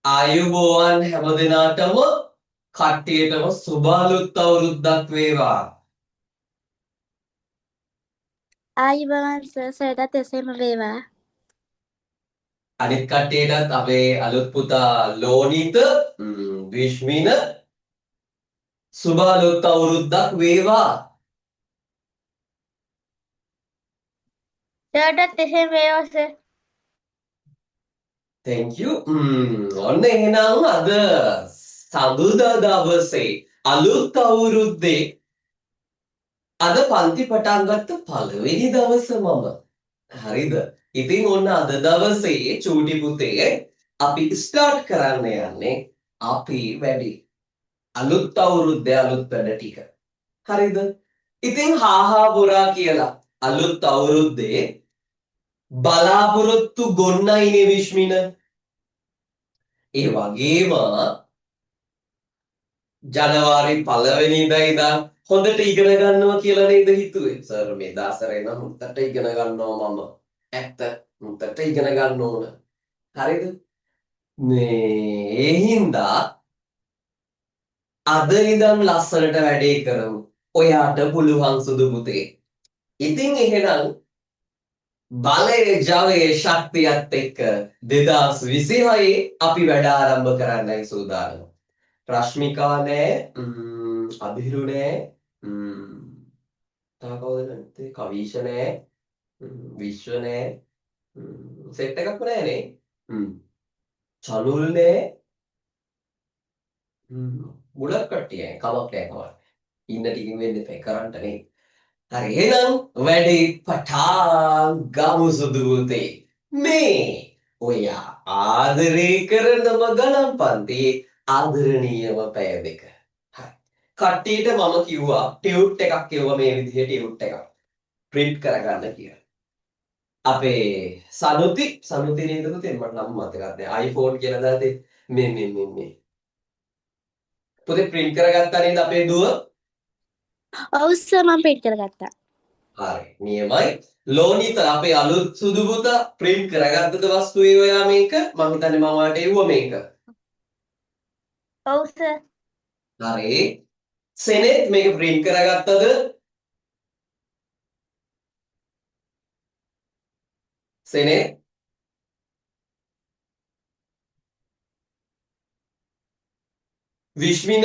ආයුබෝවන් හැමදෙනාටම කට්ටියටම සුබ අලුත් අවුරුද්දක් වේවා. ආයුබෝවන් සර්ටත් එසේම වේවා. අනිත් කට්ටියටත් අපේ අලුත් පුතා ලෝනිත විශ්මින සුබ අලුත් අවුරුද්දක් වේවා. සර්ටත් එසේම වේවා සර්. Thank you. ඔන්න එහෙනම් අද සඳුදා දවසේ අලුත් අවුරුද්දේ අද පන්ති පටන් ගත්ත පළවෙනි දවස මම. හරිද? ඉතින් ඔන්න අද දවසේ චූටි පුතේ අපි ස්ටාර්ට් කරන්න යන්නේ අපි වැඩි අලුත් අවුරුද්දේ අලුත් වැඩ ටික. හරිද? ඉතින් හාහා පුරා කියලා අලුත් අවුරුද්දේ බලාපොරොත්තු ගොන්නයිනේ විශ්මින. ඒ වගේම ජනවාරි 1 වෙනිදා ඉඳන් හොඳට ඉගෙන ගන්නවා කියලා නේද හිතුවේ? සර් මේ දාසරේ නම් හොඳට ඉගෙන ගන්නවා මම. ඇත්ත හොඳට ඉගෙන ගන්න ඕන. හරිද? මේ ඒ හින්දා අද ඉඳන් ලස්සනට වැඩේ කරමු. ඔයාට පුළුවන් සුදු පුතේ. ඉතින් එහෙනම් බලයේ ජවයේ ශක්තියත් එක්ක 2026 අපි වැඩ ආරම්භ කරන්නයි සූදානම්. රශ්මිකා නෑ, අභිරු නෑ, තව කවුද නැත්තේ? කවීෂ නෑ, විශ්ව නෑ, සෙට් එකක්ම නෑනේ. චනුල් නෑ, ගොඩක් කට්ටිය කමක් නෑ කමක්. ඉන්න ටිකින් වෙන්න එපා කරන්ට නේ. හරි එහෙනම් වැඩේ පටන් ගමු සුදු පුතේ. මේ ඔයා ආදරේ කරනම ගණන් පන්තියේ ආදරණීයම පැය දෙක. හරි. කට්ටියට මම කිව්වා ටියුට් එකක් කිව්වා මේ විදිහේ ටියුට් එකක් print කරගන්න කියලා. අපේ සනුති නේද පුතේ මට නම් මතකත් නෑ. iPhone කියලා දාතේ මේ පුතේ print කරගත්තා නේද අපේ දුව? ඔව් සර් මම පිට කරගත්තා. හරි නියමයි. ලෝනිත අපේ අලුත් සුදු පුතා print කරගත්තද වස්තුවේ ඔයා මේක? මම හිතන්නේ මම ඔයාලට එව්වා මේක. ඔව් සර්. හරි. සෙනෙත් මේක print කරගත්තද? සෙනෙත් විශ්මින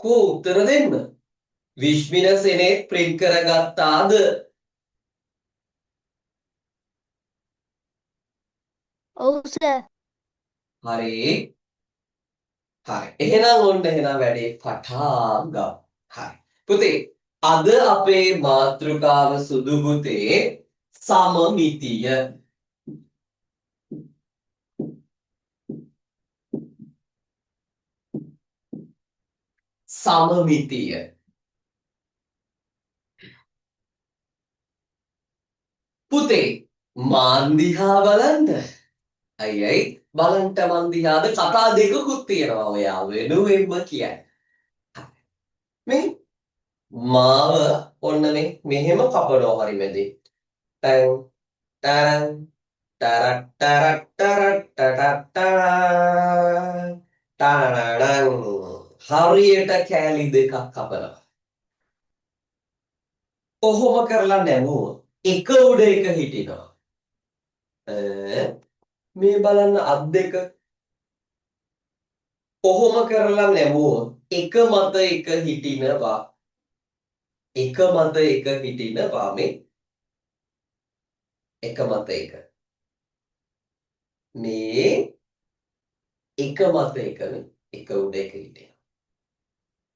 කෝ උත්තර දෙන්න. විශ්මින සෙනෙත් print කරගත්තාද? ඔව් සර්. හරි. හරි. එහෙනම් ඔන්න එහෙනම් වැඩේ පටන් ගමු. හරි. පුතේ අද අපේ මාතෘකාව සුදු පුතේ සමමිතිය. සමමිතිය. පුතේ මාන් දිහා බලන්න. අයියයි බලන්ට මන් දිහාද කතා දෙකකුත් තියෙනවා ඔයා වෙනුවෙන්ම කියන්නේ. මේ මාව ඔන්න මෙහෙම කපනවා හරි මැදේ. ටැන් ටරන් ටරට් ටරට් ටරට් ටටට් ටරන් හරියට කෑලි දෙකක් කපනවා. ඔහොම කරලා නැමුව එක උඩ එක හිටිනවා. මේ බලන්න අත් දෙක ඔහොම කරලා නැමුව එක මත එක හිටිනවා. එක මත එක හිටිනවා මේ එක මත එක. මේ එක මත එකනේ එක උඩ එක හිටිනවා.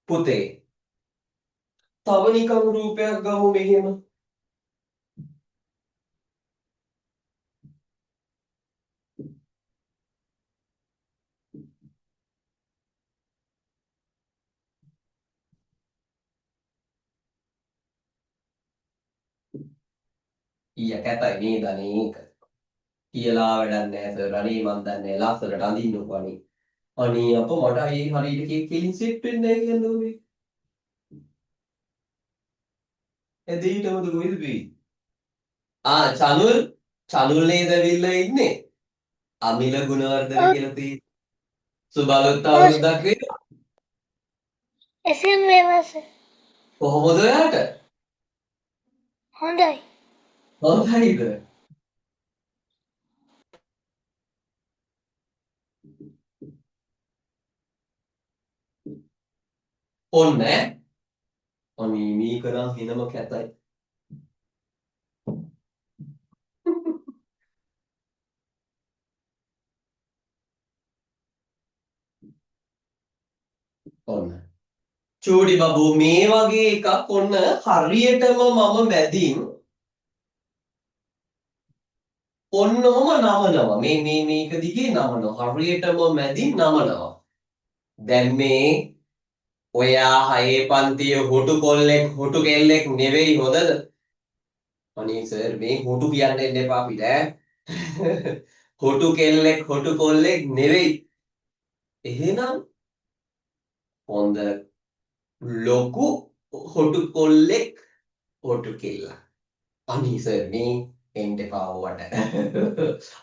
පුතේ තව නිකම් රූපයක් ගමු මෙහෙම. ඊය කැතයි නේද අනේක. කියලා වැඩක් නැහැ සර්. අනේ මන් දන්නේ ලස්සනට අඳින්නකෝ අනේ. අනේ අප මට ඒ හරියට කෙලින් සෙට් වෙන්නේ නැහැ කියන්නේ මේ. එදිටම දුවිද බී. චනුල් නේද ඇවිල්ලා ඉන්නේ. අමිල ගුණවර්ධන කියලා තියෙන. සුබලොත් අවුරුද්දක් වෙනවා. එසේම වේවා සර්. කොහොමද ඔයාට? හොඳයි. හොඳයිද? ඔන්න අනේ මේක නම් හිනම කැතයි. ඔන්න. චූඩි බබු මේ වගේ එකක් ඔන්න හරියටම මම මැදින් ඔන්නෝම නමනවා. මේක දිගේ නමනවා. හරියටම මැදින් නමනවා. දැන් මේ ඔයා 6 පන්තියේ හොටු කොල්ලෙක් හොටු කෙල්ලෙක් නෙවෙයි හොඳද? අනේ සර් මේ හොටු කියන්න එන්න එපා අපිට ඈ. හොටු කෙල්ලෙක් හොටු කොල්ලෙක් නෙවෙයි. එහෙනම් හොඳ ලොකු හොටු කොල්ලෙක් හොටු කෙල්ලක්. අනේ සර් මේ එන්න එපා ඔවට.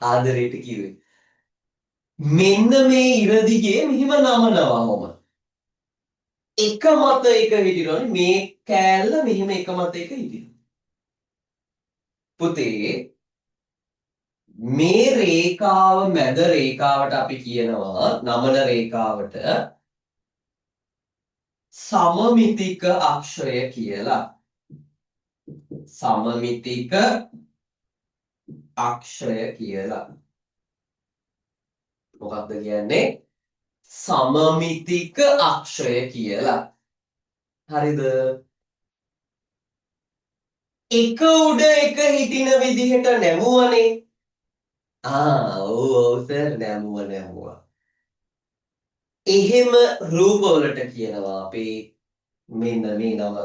ආදරේට කිව්වේ. මෙන්න මේ ඉර දිගේ මෙහිම නමනවා මම. එක මත එක හිටිනවනේ මේ කෑල්ල මෙහෙම එක මත එක හිටිනවා. පුතේ මේ රේඛාව මැද රේඛාවට අපි කියනවා නමන රේඛාවට සමමිතික අක්ෂය කියලා. සමමිතික අක්ෂය කියලා. මොකක්ද කියන්නේ? සමමිතික අක්ෂය කියලා. හරිද? එක උඩ එක හිටින විදිහට නැමුවනේ. ඔව් සර් නැමුවා. එහෙම රූපවලට කියනවා අපි මෙන්න මේ නම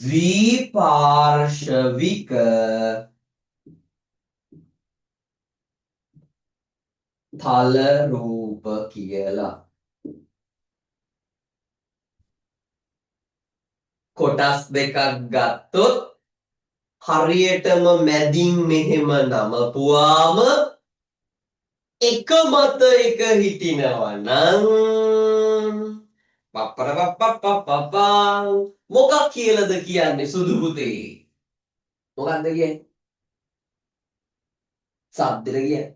ද්විපාර්ශවික තල රූප කියලා. කොටස් දෙකක් ගත්තොත් හරියටම මැදින් මෙහෙම නමපුවාම එක මත එක හිටිනවා නම් පප්පරපප්පප්පප්පං මොකක් කියලාද කියන්නේ සුදු පුතේ? මොකක්ද කියන්නේ? සද්දෙට කියන්නේ.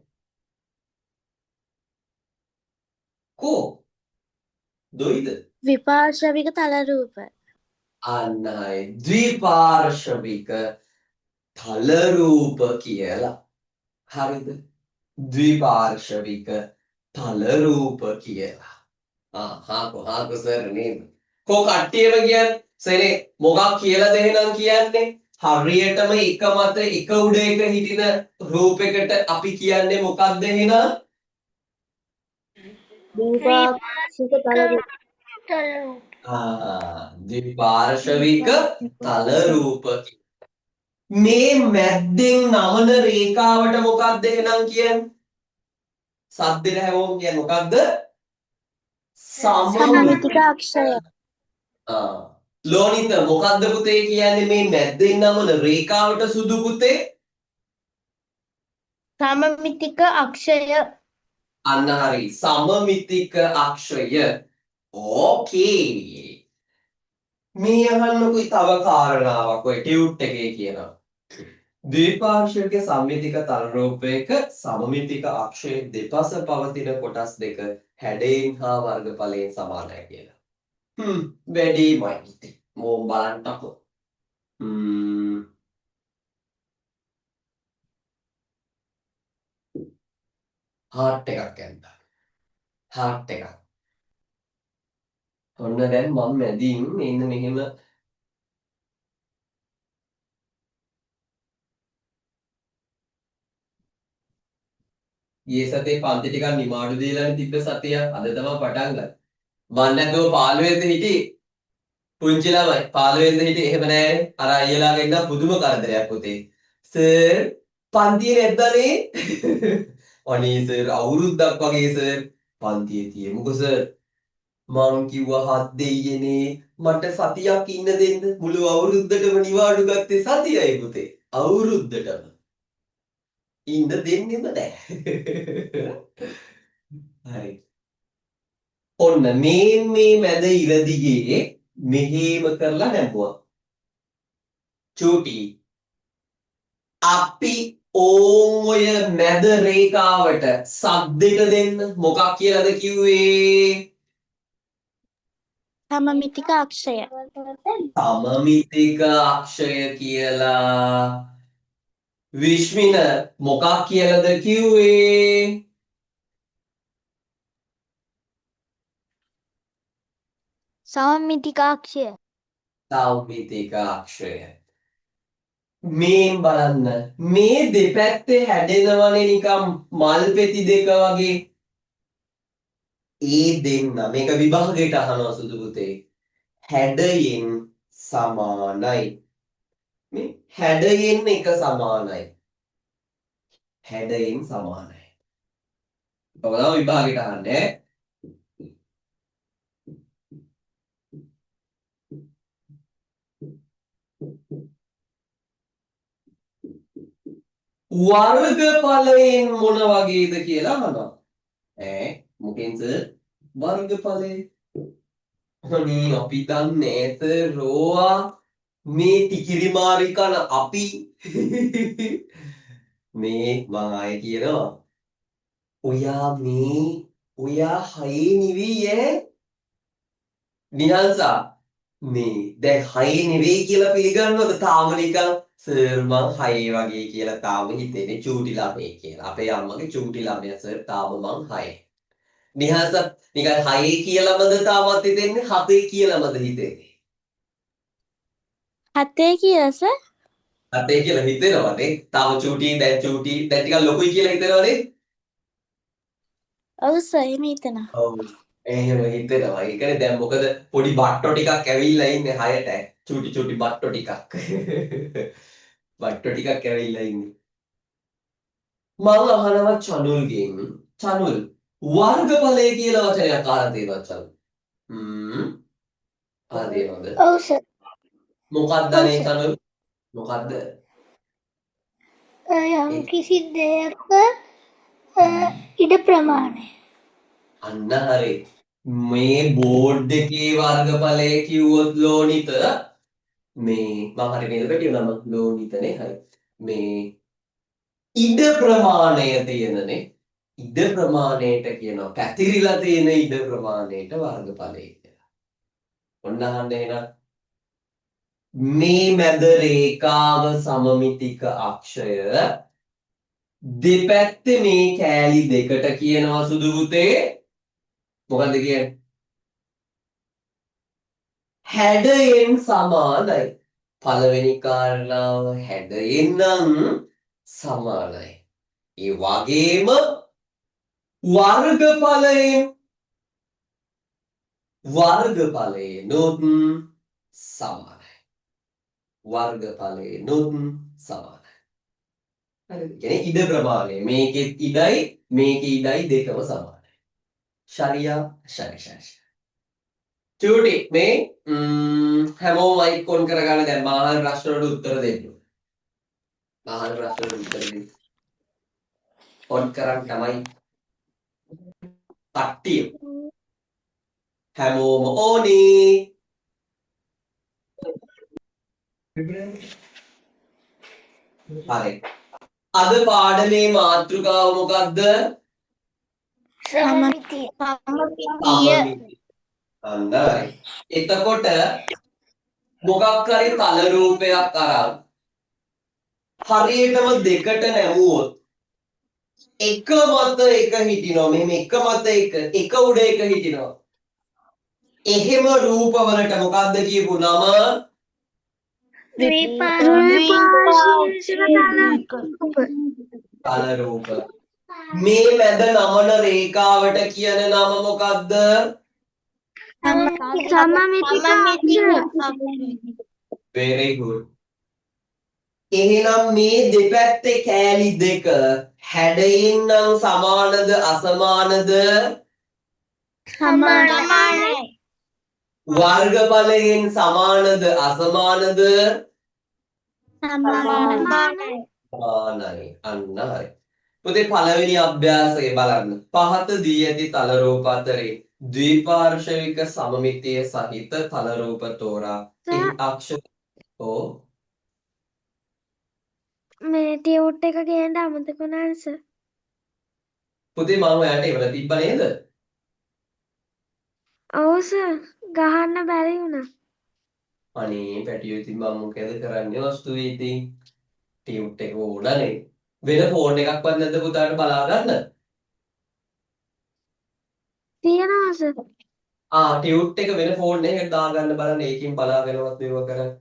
කෝ? දොයිද? විපාර්ශවික තල රූප. අන්න හරි. ද්විපාර්ශවික තල රූප කියලා. හරිද? ද්විපාර්ශවික තල රූප කියලා. හාකෝ සර් නේද? කෝ කට්ටියම කියන්නේ සරේ මොකක් කියලාද එහෙනම් කියන්නේ? හරියටම එක මත එක උඩ එක හිටින රූපයකට අපි කියන්නේ මොකක්ද එහෙනම්? විපාර්ශවික තල රූප. ද්විපාර්ශවික තල රූප. මේ මැද්දෙන් නමන රේඛාවට මොකක්ද එහෙනම් කියන්නේ? සද්දෙට හැමෝම කියන්නේ මොකක්ද? සමමිතික අක්ෂය. ලෝනිත මොකක්ද පුතේ කියන්නේ මේ මැද්දෙන් නමන රේඛාවට සුදු පුතේ? සමමිතික අක්ෂය. අන්න හරි. සමමිතික අක්ෂය. ඕකේ. මේ අහන්නකොයි තව කාරණාවක් ඔය ටියුට් එකේ කියනවා. ද්විපාර්ශ්වික සම්මිතික තල රූපයක සමමිතික අක්ෂයේ දෙපස පවතින කොටස් දෙක හැඩයෙන් හා වර්ගඵලයෙන් සමානයි කියලා. වැඩිමයි ඉතින්. මොම් බලන්නකෝ. හાર્ට් එකක් ඇන්දා. හાર્ට් එකක්. ඔන්න දැන් මම මැදින් මෙන්න මෙහෙම ගිය සතියේ පන්ති ටිකක් නිමාඩු දීලානේ තිබ්බ සතිය අද තමයි පටන් ගත්තේ. මම නැතුව 15 වෙනිදා හිටියේ. පුංචි ළමයි 15 වෙනිදා හිටියේ එහෙම නෑනේ. අර අයියලාගෙන් නම් පුදුම කරදරයක් පුතේ. සර් පන්තියේ නැද්දනේ? අනේ සර් අවුරුද්දක් වගේ සර් පන්තියේ තියමුකෝ සර්. මං කිව්වා හත් දෙයියනේ මට සතියක් ඉන්න දෙන්න. මුළු අවුරුද්දටම නිවාඩු ගත්තේ සතියයි පුතේ. අවුරුද්දටම. ඉන්න දෙන්නෙම නැහැ. හරි. ඔන්න මේ මැද ඉර දිගේ මෙහෙම කරලා නැඹුවා. චූටි අපි ඕම් ඔය මැද රේඛාවට සද්දෙට දෙන්න මොකක් කියලාද කිව්වේ? සමමිතික අක්ෂය. සමමිතික අක්ෂය කියලා. විශ්මින මොකක් කියලාද කිව්වේ? සමමිතික අක්ෂය. සමමිතික අක්ෂය. මේ බලන්න මේ දෙපැත්තේ හැදෙනවනේ නිකම් මල් පෙති දෙක වගේ. ඒ දෙන්න මේක විභාගයට අහනවා සුදු පුතේ. හැඩයෙන් සමානයි. මේ හැඩයෙන් එක සමානයි. හැඩයෙන් සමානයි. ඔබ තමයි විභාගයට අහන්නේ. වර්ගඵලයෙන් මොන වගේද කියලා අහනවා. මොකෙන්ද වර්ගඵලය? අනේ අපි දන්නේ නැත රෝවා මේ ටිකිරි මාරි කන අපි මේ මම ආයේ කියනවා. ඔයා හයේ නිවි ඈ නිහල්සා මේ දැන් හයේ නෙවෙයි කියලා පිළිගන්නවද තාම නිකන් සර් මං හයේ වගේ කියලා තාම හිතෙන්නේ චූටි ළමයි කියලා. අපේ අම්මගේ චූටි ළමයා සර් තාම මං හයේ. නිහල්ස නිකන් හයේ කියලාමද තාමත් හිතෙන්නේ 7 කියලාමද හිතෙන්නේ? 7 කියලා සර්. 7 කියලා හිතෙනවනේ. තාම චූටි දැන් ටිකක් ලොකුයි කියලා හිතනවනේ. ඔව් සර් එහෙම හිතනවා. ඔව්. එහෙම හිතෙනවා. ඒ කියන්නේ දැන් මොකද පොඩි බට්ටෝ ටිකක් ඇවිල්ලා ඉන්නේ 6ට. චූටි බට්ටෝ ටිකක්. බට්ටෝ ටිකක් ඇවිල්ලා ඉන්නේ. මම අහනවා චනුල්ගෙන්. චනුල් වර්ගඵලය කියලා වචනයක් අහලා තියෙනවා චනුල්. අහලා තියෙනවද? ඔව් සර්. මොකක්ද අනේ චනුල්? මොකක්ද? යම් කිසි දෙයක ඉඩ ප්‍රමාණය. අන්න හරි. මේ බෝඩ් එකේ වර්ගඵලය කිව්වොත් ලෝනිත මේ මම හරි නේද පැටියෝ නම ලෝනිතනේ හරි. මේ ඉඩ ප්‍රමාණය තියෙනනේ. ඉඩ ප්‍රමාණයට කියනවා පැතිරිලා තියෙන ඉඩ ප්‍රමාණයට වර්ගඵලය කියලා. ඔන්න අහන්න එහෙනම් මේ මැද රේඛාව සමමිතික අක්ෂය දෙපැත්තේ මේ කෑලි දෙකට කියනවා සුදු පුතේ මොකද්ද කියන්නේ? හැඩයෙන් සමානයි. පළවෙනි කාරණාව හැඩයෙන් නම් සමානයි. ඒ වගේම වර්ගඵලයෙන්ොත් සමානයි. වර්ගඵලයෙන්ොත් සමානයි. හරිද? කියන්නේ ඉඩ ප්‍රමාණය මේකෙත් ඉඩයි මේකේ ඉඩයි දෙකම සමානයි. ශරියා ශරි. චූටි මේ හැමෝම මයික් ඔන් කරගන්න දැන් මහල් ප්‍රශ්න වලට උත්තර දෙන්න. මහල් ප්‍රශ්න වලට උත්තර දෙන්න. ඔන් කරන් තමයි කට්ටිය. හැමෝම ඕනේ. හරි. අද පාඩමේ මාතෘකාව මොකක්ද? සමමිතිය. සමමිතිය. අන්නයි. එතකොට මොකක් හරි තල රූපයක් අරන් හරියටම දෙකට නැමුවොත් එක මත එක හිටිනවා. මෙහෙම එක මත එක උඩ එක හිටිනවා. එහෙම රූපවලට මොකද්ද කියපු නම? තල රූප. මේ මැද නමන රේඛාවට කියන නම මොකද්ද? very good. එහෙනම් මේ දෙපැත්තේ කෑලි දෙක හැඩයෙන් නම් සමානද අසමානද? සමානයි. වර්ගඵලයෙන් සමානද අසමානද? සමානයි. සමානයි. අන්න හරි. පුතේ පළවෙනි අභ්‍යාසය බලන්න. පහත දී ඇති තල රූප අතරේ ද්විපාර්ශ්වික සමමිතිය සහිත තල රූප තෝරා එහි අක්ෂර මේ ටියුට් එක ගේන්න අමතක වුණා සර්. පුතේ මම ඔයාලට එවලා තිබ්බ නේද? ඔව් සර්. ගහන්න බැරි වුණා. අනේ පැටියෝ ඉතින් මම මොකද කරන්නේ වස්තු ඉතින් ටියුට් එක ඕනනේ. වෙන ෆෝන් එකක්වත් නැද්ද පුතාට බලා ගන්න? තියෙනවා සර්. ටියුට් එක වෙන ෆෝන් එකකට දාගන්න බලන්න ඒකෙන් බලාගෙනවත් මේව කරන්න.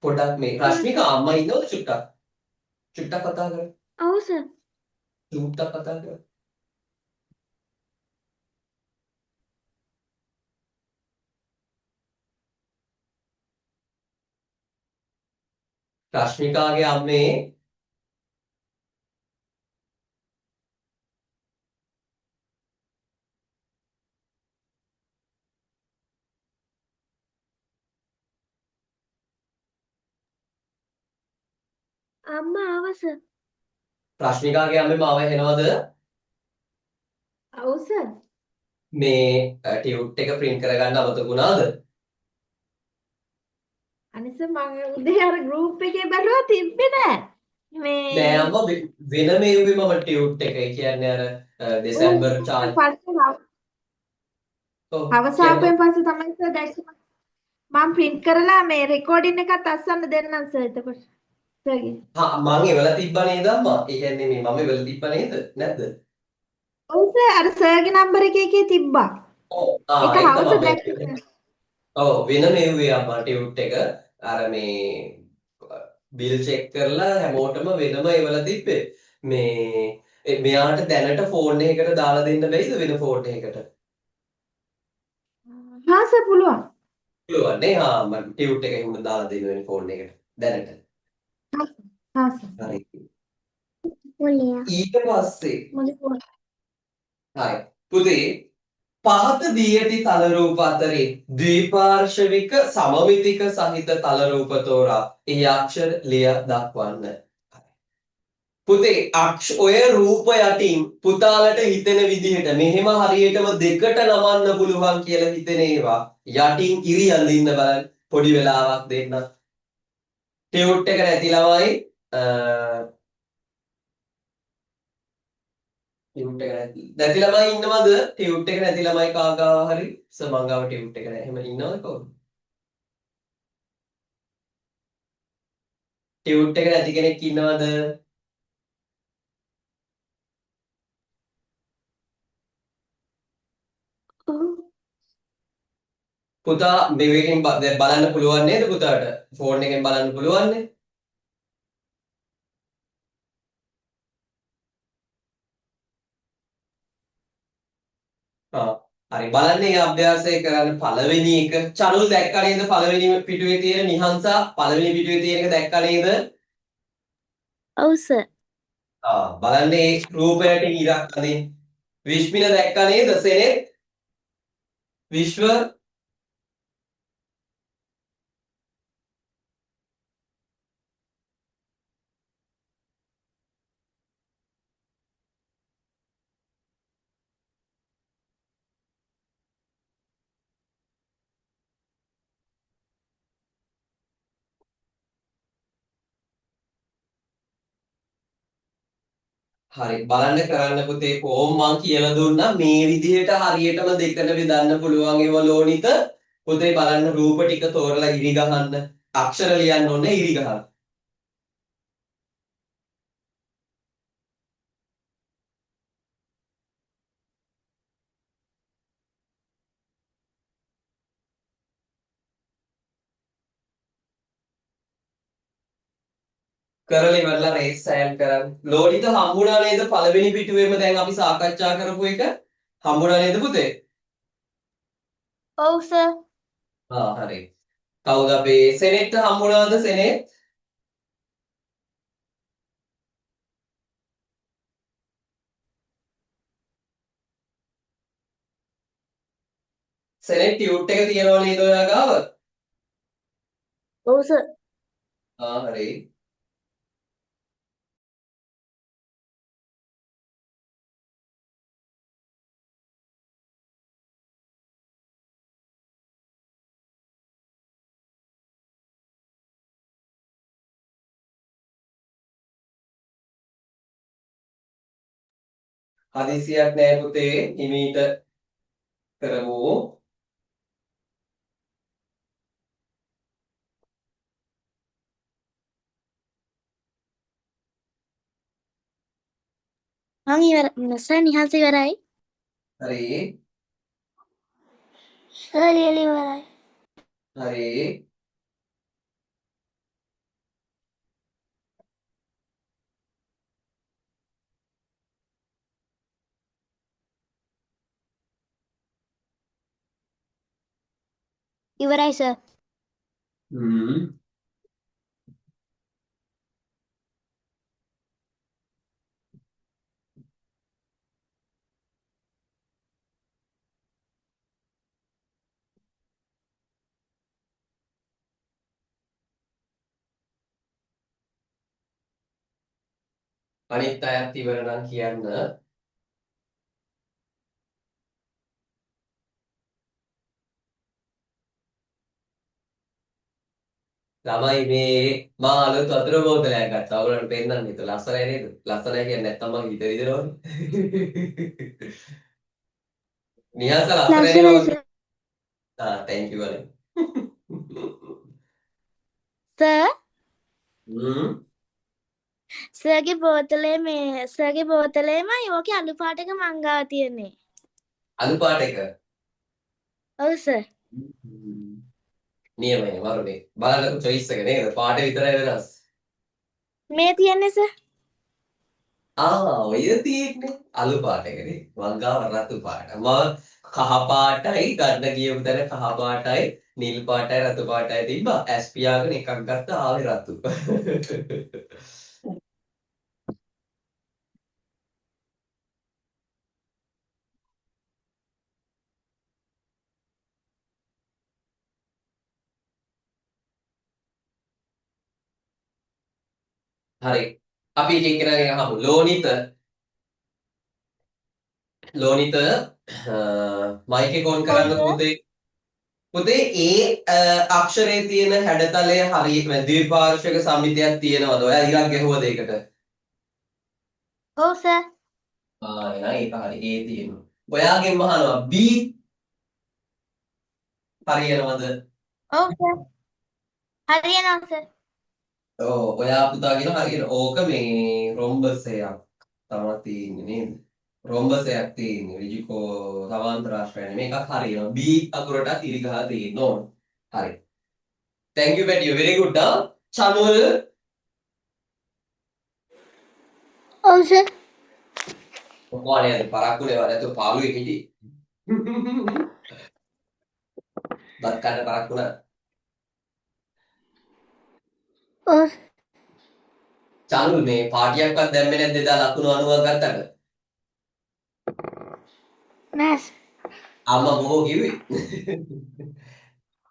පොඩක් මේ රශ්මිකා අම්මා ඉන්නවද චුට්ටක්? චුට්ටක් කතා කරන්න. ඔව් සර්. චුට්ටක් කතා කරන්න. රශ්මිකාගේ අම්මේ අම්මා ආව සර්. රශ්මිකාගේ අම්මේ මාව එනවද? ඔව් සර්. මේ ටියුට් එක print කරගන්න අමතක වුණාද? අනිස මම උදේ අර ගෲප් එකේ බැලුවා තිබ්බේ නෑ. නෑ මේ අම්මා වෙනම එව්වේ මම ටියුට් එක. ඒ කියන්නේ අර දෙසැම්බර් චාර්ජ්. පස්සේ ඔව් අවසාපයෙන් පස්සේ තමයි සර් දැක්කේ. මම print කරලා මේ රෙකෝඩින් එකත් අස්සන්න දෙන්නම් සර් එතකොට. සර්ගේ. මං එවලා තිබ්බා නේද අම්මා? ඒ කියන්නේ මේ මම එවලා තිබ්බා නේද? නැද්ද? ඔව් සර් අර සර්ගේ නම්බර් එකේ තිබ්බා. ඔව් ඒක ඒක හවස තමයි දැක්කේ. ඔව් වෙනම එව්වේ අම්මා ටියුට් එක. අර මේ බිල් චෙක් කරලා හැමෝටම වෙනම එවලා තිබ්බේ. මෙයාට දැනට ෆෝන් එකකට දාලා දෙන්න බැයිද වෙන ෆෝන් එකකට? හා සර් පුළුවන්. පුළුවන් නේ. මම ටියුට් එක එහෙම දාලා දෙන්න වෙන ෆෝන් එකට දැනට. හා සර්. හරි. මොලියා. ඊට පස්සේ මොලි හරි. පුතේ පහත දී ඇති තල රූප අතරේ ද්විපාර්ශ්වික සමමිතික සහිත තල රූප තෝරා එහි අක්ෂර ලිය දක්වන්න. පුතේ ඔය රූප යටින් පුතාලට හිතෙන විදිහට මෙහෙම හරියටම දෙකට නමන්න පුළුවන් කියලා හිතෙන ඒවා යටින් ඉරි අඳින්න බලන්න පොඩි වෙලාවක් දෙන්න. ටියුට් එක නැති ළමයි ටියුට් එක නැති ළමයි ඉන්නවද? ටියුට් එක නැති ළමයි කාගාව හරි සමංගාව ටියුට් එක නැහැ. එහෙම ඉන්නවද කවුද? ටියුට් එක නැති කෙනෙක් ඉන්නවද? පුතා මේකෙන් දැන් බලන්න පුළුවන් නේද පුතාට? ෆෝන් එකෙන් බලන්න පුළුවන් නේ? හරි බලන්න මේ අභ්‍යාසය කරන්න පළවෙනි එක චනුල් දැක්ක නේද? පළවෙනි පිටුවේ තියෙන නිහංසා පළවෙනි පිටුවේ තියෙන එක දැක්ක නේද? ඔව් සර්. බලන්න මේ රූපයට ඉරක් අදින්. විශ්මින දැක්ක නේද? සෙනෙත් විශ්ව හරි බලන්න කරන්න පුතේ කොහොම මං කියලා දුන්නා මේ විදිහට හරියටම දෙකට බෙදන්න පුළුවන් ඒව ලෝනිත පුතේ බලන්න රූප ටික තෝරලා ඉරි ගහන්න අක්ෂර ලියන්න ඕනේ ඉරි ගහන්න කරලා ඉවරලා රේස් සෑන් කරන්න ලෝනිත හම්බුණා නේද පළවෙනි පිටුවේම දැන් අපි සාකච්ඡා කරපු එක හම්බුණා නේද පුතේ ඔව් සර්. හරි කවුද අපේ සෙනෙට් හම්බුණාද සෙනෙට් සෙනෙට් ටියුට් එක තියනවා නේද ඔයා ගාව? ඔව් සර්. හරි. හදිසියක් නෑ පුතේ හිමීට කරමු. මං ඉවර සර් නිහාස ඉවරයි. හරි. සර් ලියලා ඉවරයි. හරි. ඉවරයි සර්. අනිත් අයත් ඉවර නම් කියන්න. ළමයි මේ මා අලුත් වතුර බෝතලයක් ගත්තා. ඔයගොල්ලන්ට පෙන්නන්න හිතුව. ලස්සනයි නේද? ලස්සනයි කියන්නේ නැත්තම් මං හිත රිදෙනවනේ. නිහාස ලස්සනයි නේ ලස්සනයි මම. සර්. thank you අනේ. සර් හ්ම් සර්ගේ බෝතලේමයි ඕකේ අලු පාට එක මං ගාව තියෙන්නේ. අලු පාට එක. ඔව් සර්. නියමයි වරුනේ. බලන්නකො choice එක නේද? පාට විතරයි වෙනස්. මේ තියෙන්නේ සර්. ඔය තියෙන්නේ අලු පාට එකනේ. මං ගාව රතු පාට. මම කහ පාටයි ගන්න ගියපු තැන කහ පාටයි නිල් පාටයි රතු පාටයි තිබ්බා. ඇස් පියාගෙන එකක් ගත්තා ආවේ රතු. හරි. අපි එක එක්කෙනාගෙන් අහමු. ලෝනිත මයික් එක ඔන් කරන්න පුතේ. පුතේ අක්ෂරයේ තියෙන හැඩතලය හරියට ද්විපාර්ශ්වක සම්මිතියක් තියෙනවද? ඔයා ඉරක් ගැහුවද ඒකට? ඔව් සර්. එහෙනම් ඒක හරි. තියෙනවා. ඔයාගෙන් අහනවා B හරියනවද? ඔව් සර්. හරියනවා සර්. ඔයා පුතාගෙන හරියට ඕක මේ රොම්බස් එකක් තමයි තියෙන්නේ නේද? රොම්බස් එකක් තියෙන්නේ. ඍජුකෝ සමාන්තර ආශ්‍රය මේකක් හරියනවා. B අකුරට ඉරි ගහලා තියෙන්න ඕන. හරි. thank you Betty. very good. චනුල් ඔව් සර්. මොකවනේ අද පරක්කුනේ නැතුව පාළුවේ හිටියේ. බත් කන්න පරක්කුණා. ඔව් චනුල් මේ පාටියක්වත් දැම්මේ නැද්ද එදා ලකුණු 90ක් ගත්තට? නෑ සර්. අම්මා මොකෝ කිව්වේ?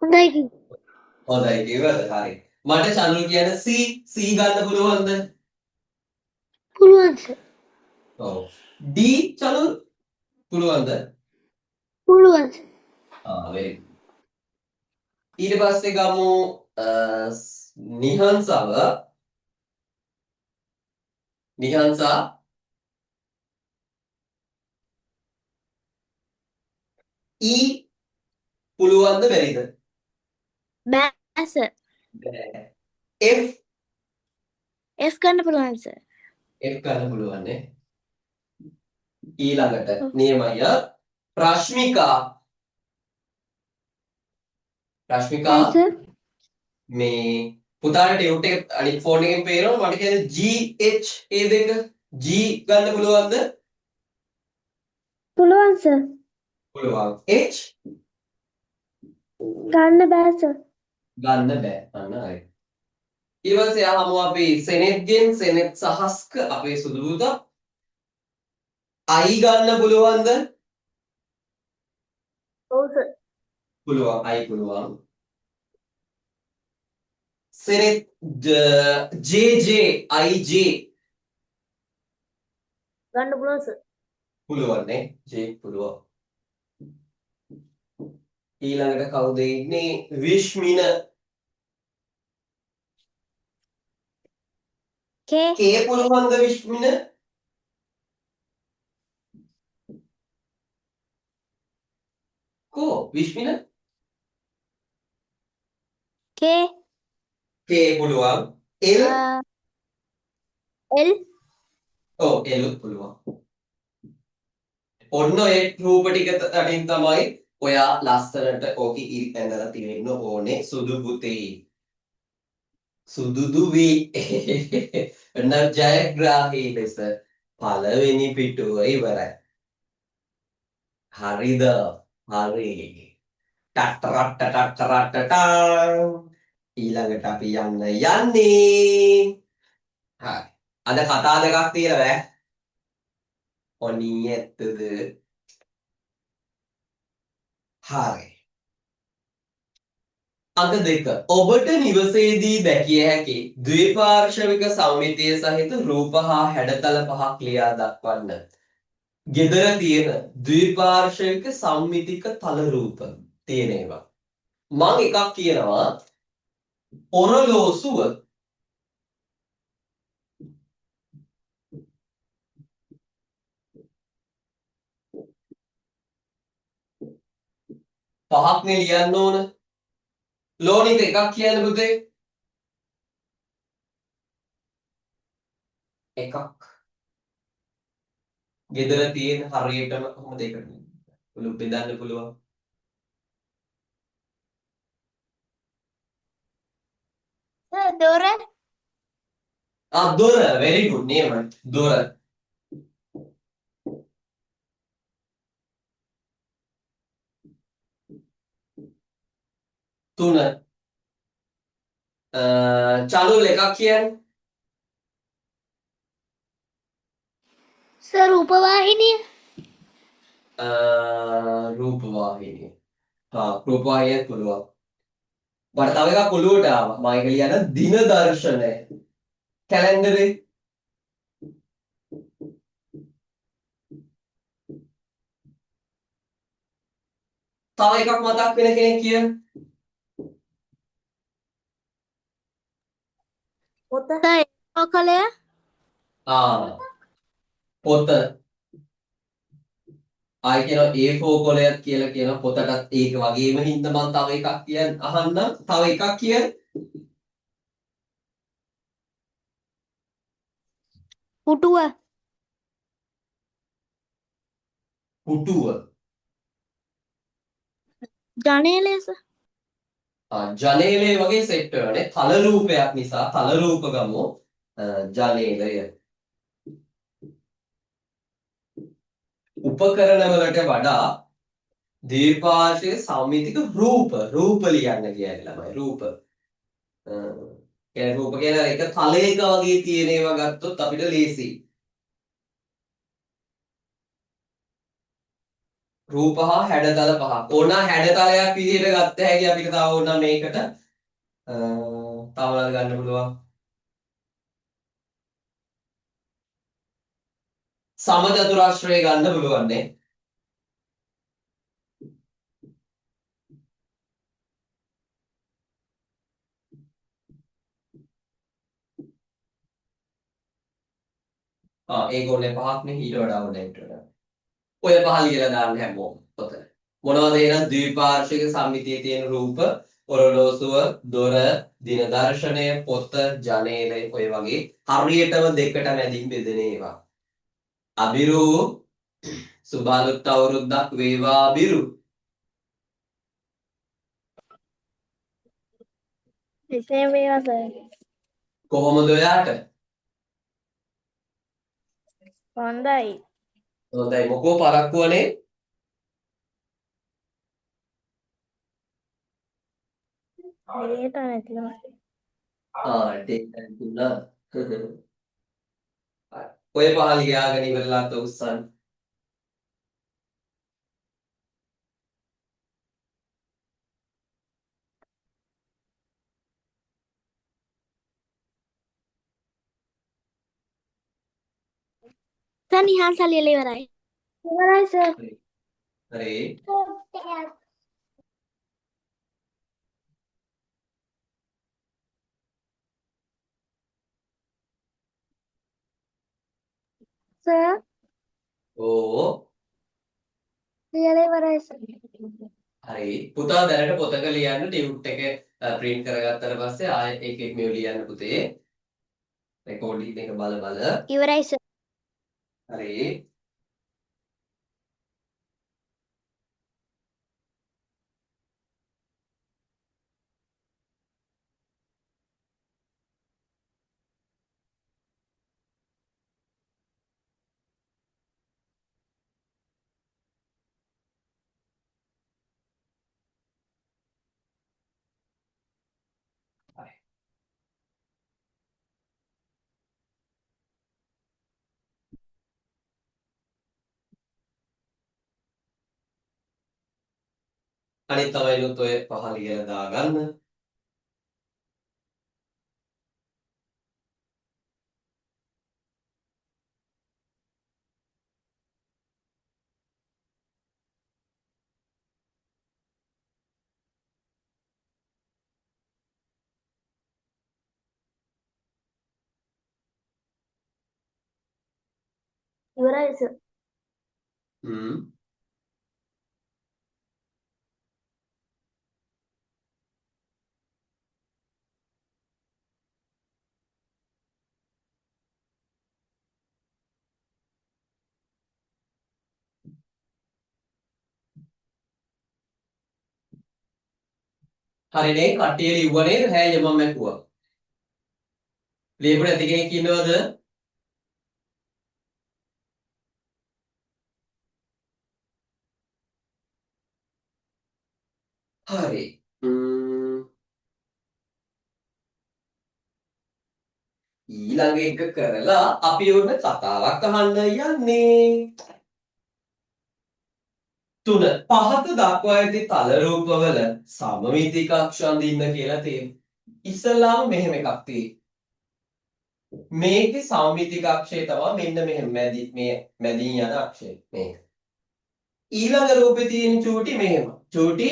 හොඳයි කිව්වා. හොඳයි කිව්වද? හරි. මට චනුල් කියන C ගන්න පුළුවන්ද? පුළුවන් සර්. ඔව්. D චනුල් පුළුවන්ද? පුළුවන් සර්. very good. ඊට පස්සේ ගමු නිහංසව. නිහංසා E පුළුවන්ද බැරිද? බෑ සර්. F F ගන්න පුළුවන් සර්. ගන්න පුළුවන් නේ. ඊළඟට නියමය රශ්මිකා සර්. මේ පුතාට ටියුට් එක අනිත් ෆෝන් එකෙන් පේනවා මට කියන්නේ GH ඒ දෙක G ගන්න පුළුවන්ද? පුළුවන් සර්. පුළුවන්. H ගන්න බෑ සර්. ගන්න බෑ. අන්න හරි. ඊට පස්සේ අහමු අපි සෙනෙත්ගෙන් සෙනෙත් සහස්ක අපේ සුදු පුතා I ගන්න පුළුවන්ද? ඔව් සර්. පුළුවන් I පුළුවන්. සෙනෙත් JJ IJ ගන්න පුළුවන් සර්. පුළුවන් නේ J පුළුවන්. ඊළඟට කවුද ඉන්නේ විශ්මින K K පුළුවන්ද විශ්මින? කෝ විශ්මින K K පුළුවන් L L ඔව් L පුළුවන්. ඔන්න ඔය රූප ටික අතින් තමයි ඔයා ලස්සනට ඕකේ ඇඳලා තියෙන්න ඕනේ සුදු පුතේ. සුදු දුවේ. ඔන්න ජයග්‍රාහී ලෙස පළවෙනි පිටුව ඉවරයි. හරිද? හරි. ටටරටටටටටටං. ඊළඟට අපි යන්නේ. හරි. අද කතා දෙකක් තියෙනවා ඈ. ඔනී ඇත්තද? හරි. අංක 2 ඔබට නිවසේදී දැකිය හැකි ද්විපාර්ශ්වික සම්මිතිය සහිත රූප හා හැඩතල පහක් ලියා දක්වන්න. ගෙදර තියෙන ද්විපාර්ශ්වික සම්මිතික තල රූප තියෙන ඒවා. මම එකක් කියනවා ඔරලෝසුව පහක් නේ ලියන්න ඕන. ලෝනිත එකක් කියන්න පුතේ. එකක්. ගෙදර තියෙන හරියටම කොහොමද ඒක පුළු බෙදන්න පුළුවන්. දොර දොර very good name දොර. තුන චලුල් එකක් කියන්නේ සර් රූපවාහිනිය රූපවාහිනිය. රූපවාහිනිය පුළුවන්. මට තව එකක් ඔළුවට ආවා. මම ඒක ලියන දින දර්ශනය. කැලෙන්ඩරේ තව එකක් මතක් වෙන කෙනෙක් කියන්න. පොත ඒකෝකලය පොත ආයි කියන A4 කොලයක් කියලා කියන පොතටත් ඒක වගේම හින්දා මම තව එකක් කියන්න අහන්නම්. තව එකක් කියන්න. පුටුව පුටුව. ජනේලය සර්. ජනේලය වගේ සෙට් වෙනනේ. තල රූපයක් නිසා තල රූප ගමු. ජනේලය. උපකරණ වලට වඩා දීර්ඝාෂයේ සම්මිතික රූප ලියන්න කියන්නේ ළමයි රූප. කියන්නේ රූප කියන එක තලයක වගේ තියෙන ඒවා ගත්තොත් අපිට ලේසි. රූප හා හැඩතල පහක්. ඕන හැඩතලයක් විදිහට ගත්ත හැකි අපිට තව ඕන මේකට තව මොනවද ගන්න පුළුවන්? සමචතුරාශ්‍රය ගන්න පුළුවන් නේ. ඒක ඕනේ පහක් නේ ඊට වඩා ඕනේ ඊට වඩා. ඔය පහ ලියලා දාන්න හැමෝම ඔතන. මොනවද එහෙනම් ද්විපාර්ශ්වික සම්මිතියේ තියෙන රූප ඔරලෝසුව දොර දින දර්ශනය පොත ජනේලය ඔය වගේ හරියටම දෙකට මැදින් බෙදෙන ඒවා. අබිරු සුබාලුත් අවුරුද්දක් වේවා අබිරු. එසේ මේවා සර්. කොහොමද ඔයාට? හොඳයි. හොඳයි මොකෝ පරක්කුවනේ? මේක නැතිව. ඩේටා තුන. ඔය පහ ලියාගෙන ඉවරලා අත උස්සන්න. සර් නිහාල් සලියල ඉවරයි. ඉවරයි සර්. හරි. සර් ඕ ලියලා ඉවරයි සර්. හරි. පුතා දැනට පොතක ලියන්න ටියුට් එක print කරගත්තට පස්සේ ආයෙත් ඒකෙත් මේව ලියන්න පුතේ. රෙකෝඩින් එක බල බල. ඉවරයි සර්. හරි. අනිත් තමයිනුත් ඔය පහ ලියලා දාගන්න. ඉවරයි සර්. හ්ම්. හරිනේ කට්ටිය ලිව්වා නේද? හැය මම මැකුවා. ලියපු නැති කෙනෙක් ඉන්නවද? හරි. ඊළඟ එක කරලා අපි ඔන්න කතාවක් අහන්න යන්නේ. 3 පහත දක්වා ඇති තල රූපවල සමමිතික අක්ෂ අඳින්න කියලා තියෙනවා. ඉස්සලාම මෙහෙම එකක් තියෙනවා. මේකේ සමමිතික අක්ෂය තමයි මෙන්න මෙහෙම මේ මැදින් යන අක්ෂය මේක. ඊළඟ රූපේ තියෙන චූටි මෙහෙම. චූටි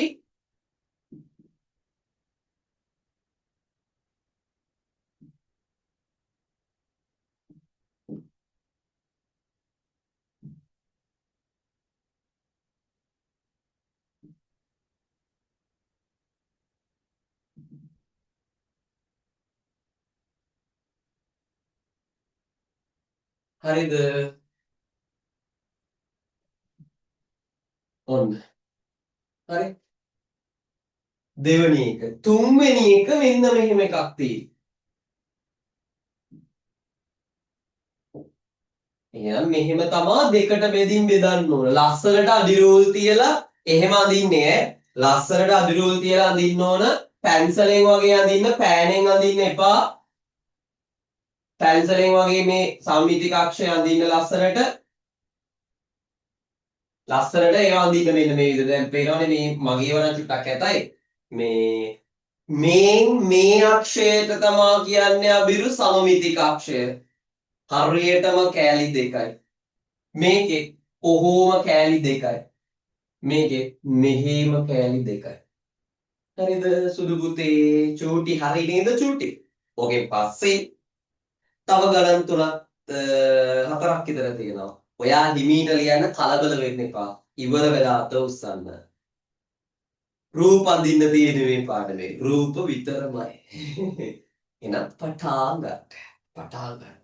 හරිද? ඔන්න. හරි. දෙවෙනි එක. තුන්වෙනි එක මෙන්න මෙහෙම එකක් තියෙනවා. එහෙනම් මෙහෙම තමා දෙකට බෙදින් බෙදන්න ඕන. ලස්සනට අදිරූල් තියලා එහෙම අඳින්නේ ඈ. ලස්සනට අදිරූල් තියලා අඳින්න ඕන. පැන්සලෙන් වගේ අඳින්න, පෑනෙන් අඳින්න එපා. පැන්සලෙන් වගේ මේ සම්මිතික අක්ෂය අඳින්න ලස්සනට. ලස්සනට ඒවා අඳින්න මෙන්න මේ විදිහට. දැන් පේනවනේ මේ මගේ වරන් චුට්ටක් ඇතයි. මේ අක්ෂයට තමා කියන්නේ අබිරු සමමිතික අක්ෂය. හරියටම කෑලි දෙකයි. මේකේ කොහොම කෑලි දෙකයි. මේකේ මෙහෙම කෑලි දෙකයි. හරිද සුදු පුතේ? චූටි හරි නේද චූටි? ඔකෙන් පස්සේ තව ගණන් තුනක් හතරක් විතර තියෙනවා. ඔයා හිමීට ලියන්න කලබල වෙන්න එපා. ඉවර වෙලා අත උස්සන්න. රූප අඳින්න තියෙන මේ පාඩමේ රූප විතරමයි. එහෙනම් පටන් ගන්න. පටන් ගන්න.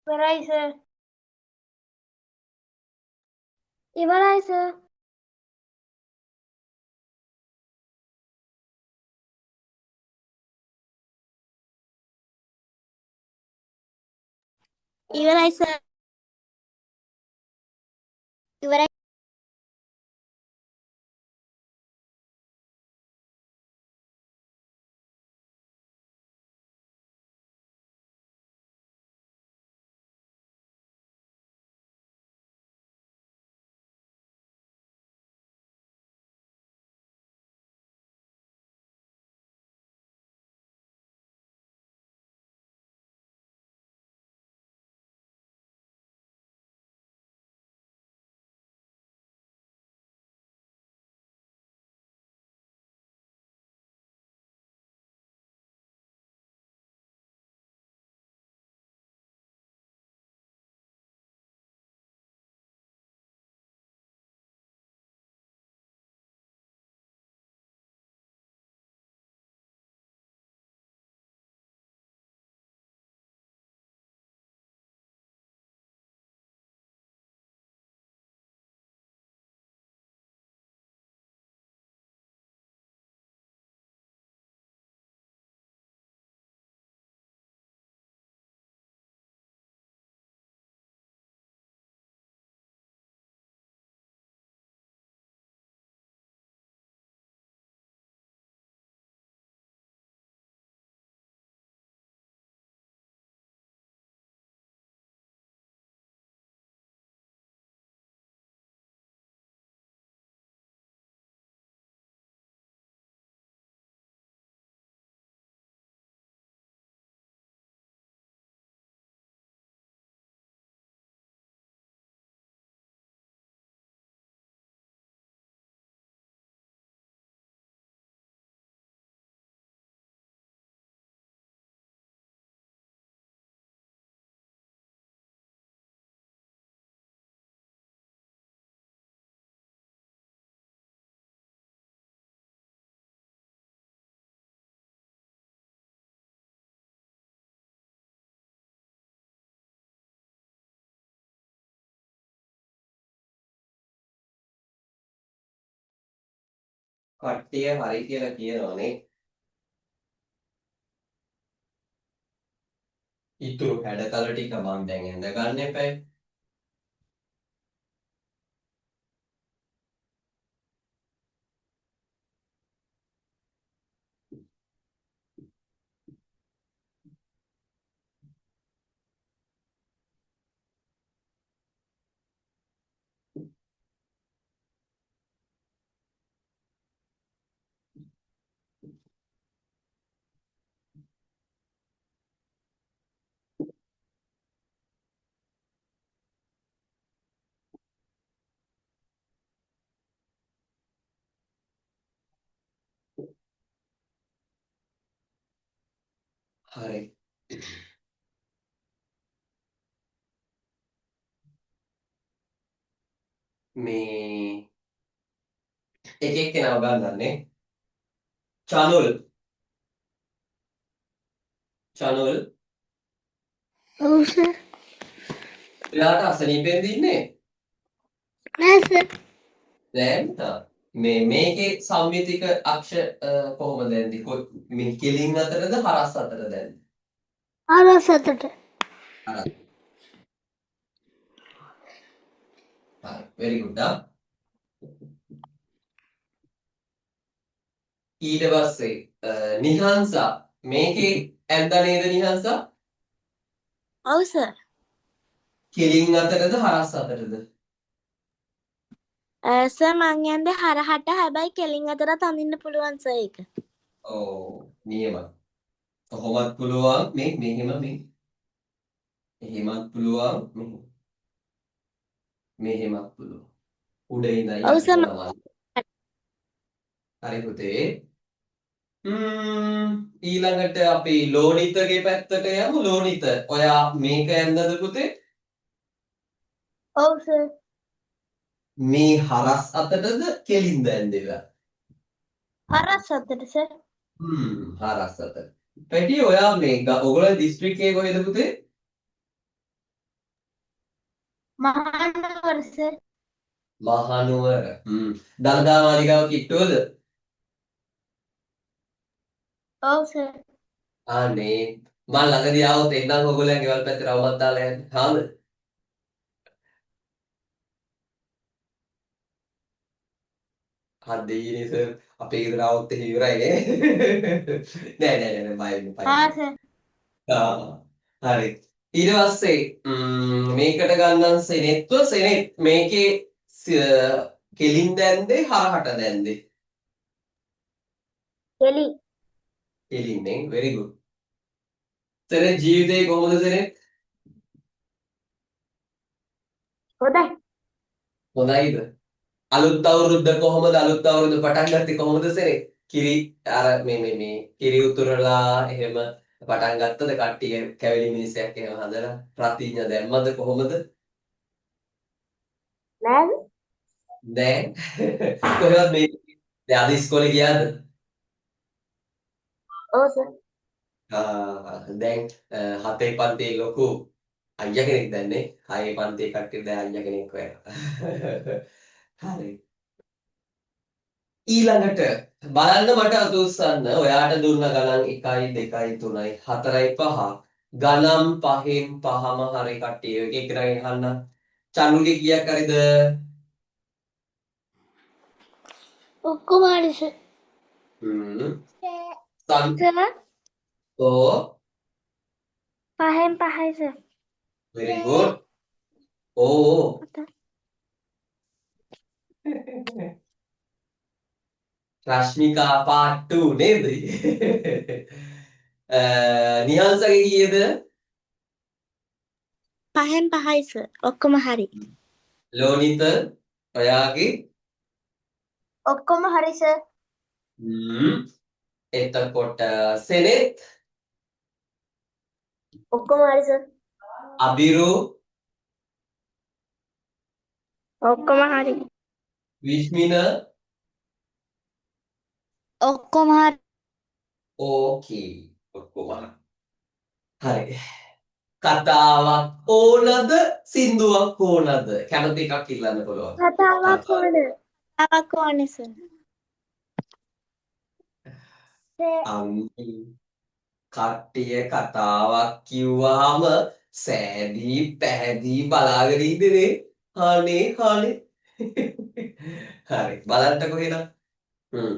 ඉවරයි සර්. ඉවරයි සර්. ඉවරයි සර්. ඉවරයි. කට්ටිය හරි කියලා කියනවනේ. ඉතුරු හැඩතල ටික මම දැන් ඇඳ ගන්න එපා. හරි. මේ එක එක්කෙනාව ගන්නන්නේ. චනුල්. චනුල්. ඔව් සර්. එයාට අසනීපෙන්ද ඉන්නේ? නෑ සර්. දැන් මේකේ සම්මිතික අක්ෂ කොහොමද දැන්දි? මේ කෙලින් අතරද හරස් අතරද දැන්දි? හරස් අතට. හරස්. හරි. very good. ඊට පස්සේ නිහංසා මේකේ ඇඳ නේද නිහංසා? ඔව් සර්. කෙලින් අතරද හරස් අතරද? සර් මං යන්නේ හරහට හැබැයි කෙලින් අතරත් අඳින්න පුළුවන් සර් ඒක. ඔව් නියමයි. කොහොමත් පුළුවන් මේ මෙහෙම මේ. එහෙමත් පුළුවන් මෙහෙම. මෙහෙමත් පුළුවන්. උඩ ඉඳන් ඔව් සර්. යනවා. හරි පුතේ. ඊළඟට අපි ලෝනිතගේ පැත්තට යමු. ලෝනිත ඔයා මේක ඇඳද පුතේ? ඔව් සර්. මේ හරස් අතටද කෙලින්ද ඇඳේවා? හරස් අතට සර්. හරස් අතට. පැටි ඔයා මේ ඔයගොල්ලෝ දිස්ත්‍රික්කයේ කොහෙද පුතේ? මහනුවර සර්. මහනුවර. දළදා මාලිගාව කිට්ටුවද? ඔව් සර්. අනේ මම ළඟදී ආවොත් එන්නම් ඔයගොල්ලන්ගේ ගෙවල් පැත්තට රවුමක් දාලා යන්න. හාද? හදීනේ සර් අපේ ගෙදර આવොත් එහෙ ඉවරයි නේ. නෑ නෑ නෑ බය වෙන්න බය. ආ සර්. හරි. ඊට පස්සේ මේකට ගන්නම් සෙනෙත්ව සෙනෙත් මේකේ කෙලින් දැන්දේ හරහට දැන්දේ? කෙලින්. කෙලින්නේ very good. සෙනෙත් ජීවිතේ කොහොමද සෙනෙත්? හොඳයි. හොඳයිද? අලුත් අවුරුද්ද කොහොමද අලුත් අවුරුද්ද පටන් ගත්තේ කොහොමද සෙනෙත්? කිරි අර මේ කිරි උතුරලා එහෙම පටන් ගත්තද කට්ටිය කැවිලි මිනිස්සයක් එහෙම හදලා ප්‍රතිඥා දැම්මද කොහොමද? නෑ. දැන් කොහෙවත් මේ දැන් අද ඉස්කෝලේ ගියාද? ඔව් සර්. දැන් 7 පන්තියේ ලොකු අයියා කෙනෙක් දැන් නේ 6 පන්තියේ කට්ටිය දැන් අයියා කෙනෙක් වෙනවා. හරි. ඊළඟට බලන්න මට අතුස්සන්න ඔයාට දුන්න ගණන් 1 2 3 4 5 ගණන් පහෙන් පහම හරි කට්ටිය එක එක රගෙන අහන්න චනුගේ කීයක් හරිද? ඔක්කොම හරි සර්. සර් ඕ පහෙන් පහයි සර්. very good. ඕ රශ්මිකා part 2 නේද? නිහංසගේ කීයද? පහෙන් පහයි සර්. ඔක්කොම හරි. ලෝනිත ඔයාගේ? ඔක්කොම හරි සර්. එතකොට සෙනෙත්? ඔක්කොම හරි සර්. අබිරු? ඔක්කොම හරි. විශ්මින? ඔක්කොම හරි. ඕකේ ඔක්කොම හරි. කතාවක් ඕනද සින්දුවක් ඕනද? කැමති එකක් ඉල්ලන්න පුළුවන්. කතාවක් ඕනේ. කතාවක් ඕනේ සර්. අම්මේ කට්ටිය කතාවක් කිව්වහම සෑදී පැහැදී බලාගෙන ඉඳනේ. අනේ අනේ. හරි බලන්නකෝ එහෙනම්. හ්ම්.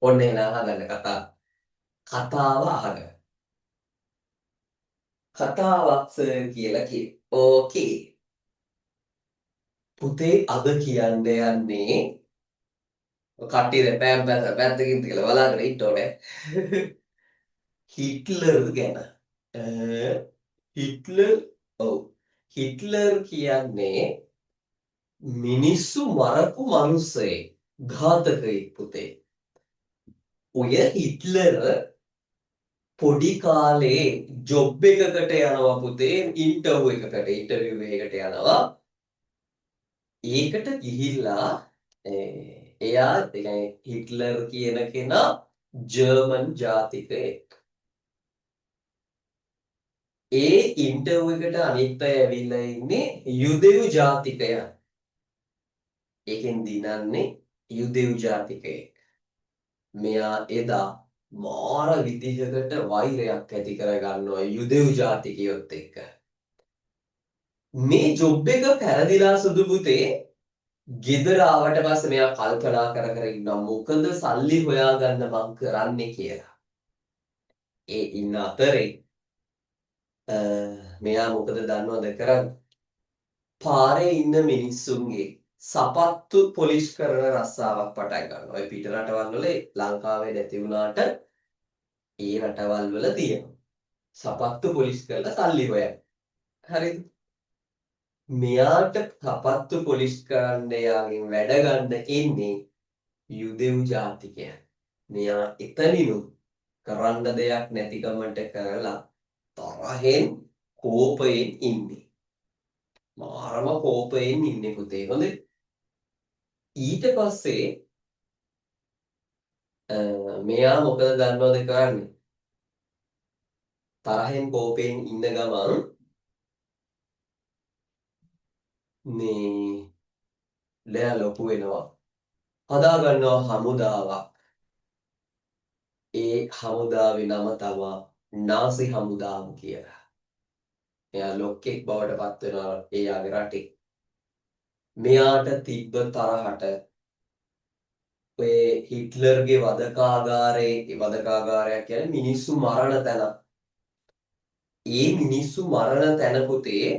ඔන්න එහෙනම් අහගන්න කතාව. කතාව අහගන්න. කතාවක් සර් කියලා කිව්වේ. ඕකේ. පුතේ අද කියන්න යන්නේ කට්ටිය දැන් පැත්තකින් තියලා බලාගෙන ඉන්න ඕනේ. හිට්ලර් ගැන. හිට්ලර් ඔව්. හිට්ලර් කියන්නේ මිනිස්සු මරපු මිනිස්සෙක්. ඝාතකයෙක් පුතේ. ඔය හිට්ලර් පොඩි කාලේ ජොබ් එකකට යනවා පුතේ ඉන්ටර්විව් එකකට යනවා. ඒකට ගිහිල්ලා එයා ඒ කියන්නේ හිට්ලර් කියන කෙනා ජර්මන් ජාතිකයෙක්. ඒ ඉන්ටර්විව් එකට අනිත් අය ඇවිල්ලා ඉන්නේ යුදෙව් ජාතිකයන්. ඒකෙන් දිනන්නේ යුදෙව් ජාතිකයෙක්. මෙයා එදා මාර විදිහකට වෛරයක් ඇති කරගන්නවා යුදෙව් ජාතිකයොත් එක්ක. මේ ජොබ් එක පැරදිලා සුදු පුතේ ගෙදර ආවට පස්සේ මෙයා කල්පනා කර ඉන්නවා මොකද සල්ලි හොයාගන්න මං කරන්නේ කියලා. ඒ ඉන්න අතරේ මෙයා මොකද දන්නවද කරන්නේ? පාරේ ඉන්න මිනිස්සුන්ගේ සපත්තු පොලිෂ් කරන රස්සාවක් පටන් ගන්නවා. ඔය පිට රටවල් වල ලංකාවේ නැති වුණාට ඒ රටවල් වල තියෙනවා. සපත්තු පොලිෂ් කරලා සල්ලි හොයන. හරිද? මෙයාට සපත්තු පොලිෂ් කරන්න යාගෙන් වැඩ ගන්න එන්නේ යුදෙව් ජාතිකයන්. මෙයා එතනිනුත් කරන්න දෙයක් නැතිකමට කරලා තරහෙන් කෝපයෙන් ඉන්නේ. මාරම කෝපයෙන් ඉන්නේ පුතේ. හොඳේ. ඊට පස්සේ මෙයා මොකද දන්නවද කරන්නේ? තරහෙන් කෝපයෙන් ඉන්න ගමන් මේ ලෑ ලොකු වෙනවා. හදා ගන්නවා හමුදාවක්. ඒ හමුදාවේ නම තමයි නාසි හමුදාව කියලා. එයා ලොක්කෙක් බවට පත් වෙනවා එයාගේ රටේ. මෙයාට තිබ්බ තරහට ඔය හිට්ලර්ගේ වදකාගාරයක් කියන්නේ මිනිස්සු මරණ තැන. ඒ මිනිස්සු මරණ තැන පුතේ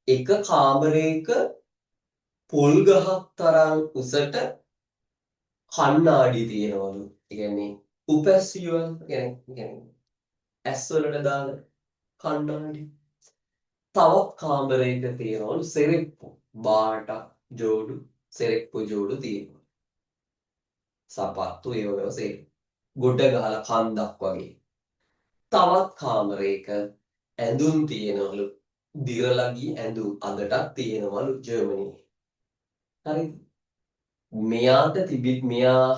එක කාමරයක පොල් ගහක් තරම් උසට කණ්ණාඩි තියෙනවලු. ඒ කියන්නේ උපැසියුවල් කියන්නේ ඇස් වලට දාන කණ්ණාඩි. තවත් කාමරයක තියෙනවලු සෙරෙප්පු බාට ජෝඩු සෙරෙප්පු ජෝඩු තියෙනවා. සපත්තු ඒවල සෙරෙප්පු. ගොඩ ගහලා කන්දක් වගේ. තවත් කාමරයක ඇඳුම් තියෙනවලු. දිරලගී ඇඳුම් අදටත් තියෙනවලු ජර්මනියේ. හරිද? මෙයා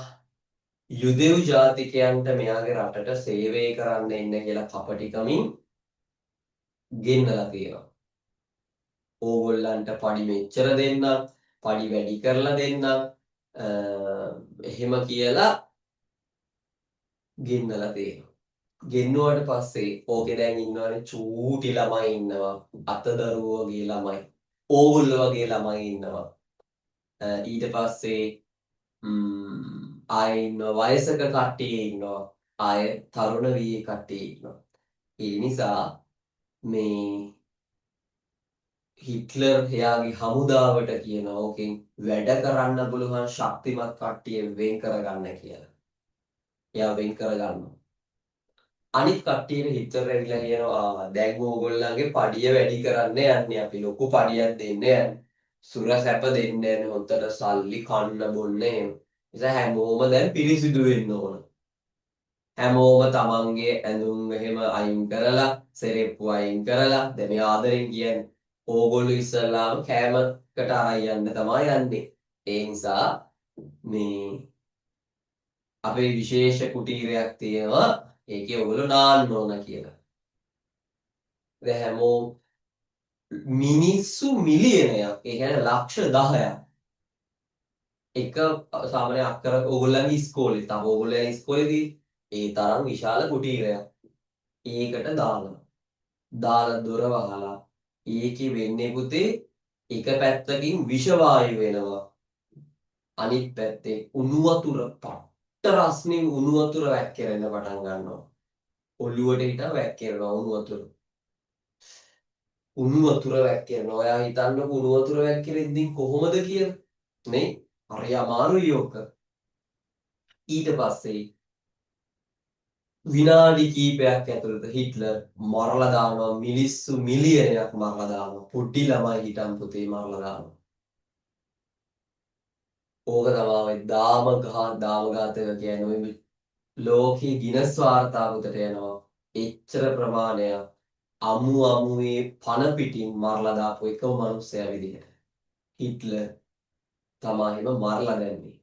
යුදෙව් ජාතිකයන්ට මෙයාගේ රටට සේවය කරන්න එන්න කියලා කපටිකමින් ගෙන්නලා තියෙනවා. ඕගොල්ලන්ට පඩි මෙච්චර දෙන්නම්, පඩි වැඩි කරලා දෙන්නම්, එහෙම කියලා ගෙන්නලා තියෙනවා. ගෙන්නුවට පස්සේ ඕකේ දැන් ඉන්නවනේ චූටි ළමයි ඉන්නවා, අතදරුවෝ වගේ ළමයි, ඕගොල්ලෝ වගේ ළමයි ඉන්නවා. ඊට පස්සේ ආයෙ ඉන්නවා වයසක කට්ටිය ඉන්නවා, ආයෙ තරුණ වී කට්ටිය ඉන්නවා. ඒ නිසා මේ හිට්ලර් එයාගේ හමුදාවට කියනවා ඕකෙන් වැඩ කරන්න පුළුවන් ශක්තිමත් කට්ටිය වෙන් කරගන්න කියලා. එයා වෙන් කරගන්නවා. අනිත් කට්ටියට හිට්ලර් ඇවිල්ලා කියනවා දැන් ඕගොල්ලන්ගේ පඩිය වැඩි කරන්න යන්නේ අපි ලොකු පඩියක් දෙන්න යන්නේ. සුර සැප දෙන්න යන්නේ හොතට සල්ලි කන්න බොන්න එහෙම. නිසා හැමෝම දැන් පිරිසිදු වෙන්න ඕන. හැමෝම තමන්ගේ ඇඳුම් එහෙම අයින් කරලා සෙරෙප්පු අයින් කරලා දැන් මේ ආදරෙන් කියන්නේ ඕගොල්ලෝ ඉස්සල්ලාම කෑමකට අරන් යන්න තමයි යන්නේ. ඒ නිසා මේ අපේ විශේෂ කුටීරයක් තියෙනවා. ඒකේ ඔයගොල්ලෝ නාන්න ඕන කියලා. දැන් හැමෝම මිනිස්සු මිලියනයක්, ඒ කියන්නේ ලක්ෂ 10ක් එක සාමාන්‍ය අක්කර ඕගොල්ලන්ගේ ඉස්කෝලේ තම ඕගොල්ලන් ඉස්කෝලේදී ඒ තරම් විශාල කුටීරයක්. ඒකට දාලා දොර වහලා ඒකේ වෙන්නේ පුතේ එක පැත්තකින් විෂ වායු වෙනවා. අනිත් පැත්තේ උණු වතුර පට්ට රස්නේ උණු වතුර වැක්කිරෙන්න පටන් ගන්නවා. ඔළුවට හිටා වැක්කිරෙනවා උණු වතුර. උණු වතුර වැක්කිරෙනවා. ඔයා හිතන්නකො උණු වතුර වැක්කිරෙද්දී කොහොමද කියලා? නේ? හරි අමාරුයි ඔක. ඊට පස්සේ විනාඩි කිහිපයක් ඇතුළත හිට්ලර් මරලා දානවා මිනිස්සු මිලියනයක් මරලා දානවා. පොඩි ළමයි හිටන් පුතේ මරලා දානවා. ඕක තමයි දාම ඝාතක කියන්නේ ඔය ලෝකේ ගිනස් වාර්තාවකට යනවා. එච්චර ප්‍රමාණයක් අමුවේ පණ පිටින් මරලා දාපු එකම මිනිස්සයා විදිහට. හිට්ලර් තමයිම මරලා දැම්මේ.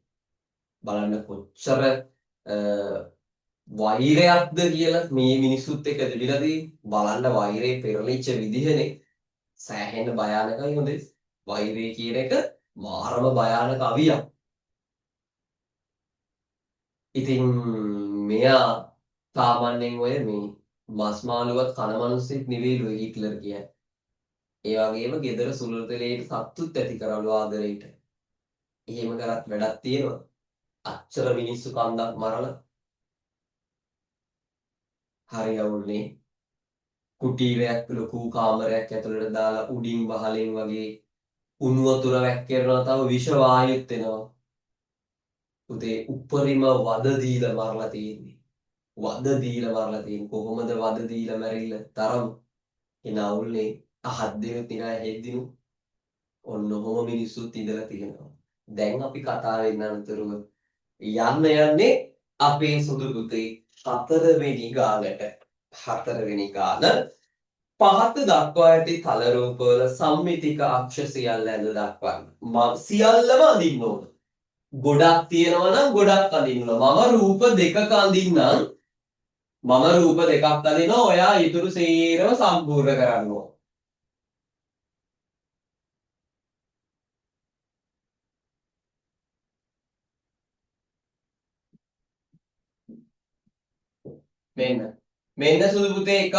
බලන්න කොච්චර වෛරයක්ද කියලා මේ මිනිස්සුත් එක්ක දෙවිලා බලන්න වෛරේ පෙරලිච්ච විදිහනේ සෑහෙන භයානකයි හොඳේ. වෛරය කියන එක මාරම භයානක අවියක්. ඉතින් මෙයා සාමාන්‍යයෙන් ඔය මේ මස් මාළුවත් කන මිනිස්සෙක් නෙවෙයිලු හිට්ලර් කියන්නේ. ඒ වගේම gedara සුළුතලේට සතුත් ඇති කරවලු ආදරේට. එහෙම කරත් වැඩක් තියෙනවා. අච්චර මිනිස්සු කන්දක් මරලා හරි අවුල්නේ. කුටීරයක් ලොකු කාමරයක් ඇතුළට දාලා උඩින් වහලෙන් වගේ උණු වතුර වැක්කිරනවා. තව විෂ වායුත් එනවා. පුතේ උපරිම වද දීලා මරලා තියෙන්නේ. වද දීලා මරලා තියෙන්නේ. කොහොමද වද දීලා මැරිල්ල තරම් එනවුල්නේ. අහත් දෙනුත් ඉනා හෙද්දිනු ඔන්න ඔහොම මිනිස්සුත් ඉඳලා තියෙනවා. දැන් අපි කතා වෙන්න අනතුරුව යන්නේ අපේ සුදු පුතේ හතරවෙනි ගානට. හතරවෙනි ගාන පහත දක්වා ඇති තල රූපවල සම්මිතික අක්ෂ සියල්ල ඇඳ දක්වන්න. සියල්ලම අඳින්න ඕන. ගොඩක් තියෙනවා නම් ගොඩක් අඳින්න ඕන. මම රූප දෙකක අඳින්නම්. මම රූප දෙකක් අඳිනවා. ඔයා ඊටු සේරම සම්පූර්ණ කරන්න ඕන. මෙන්න සුදු පුතේ එකක්.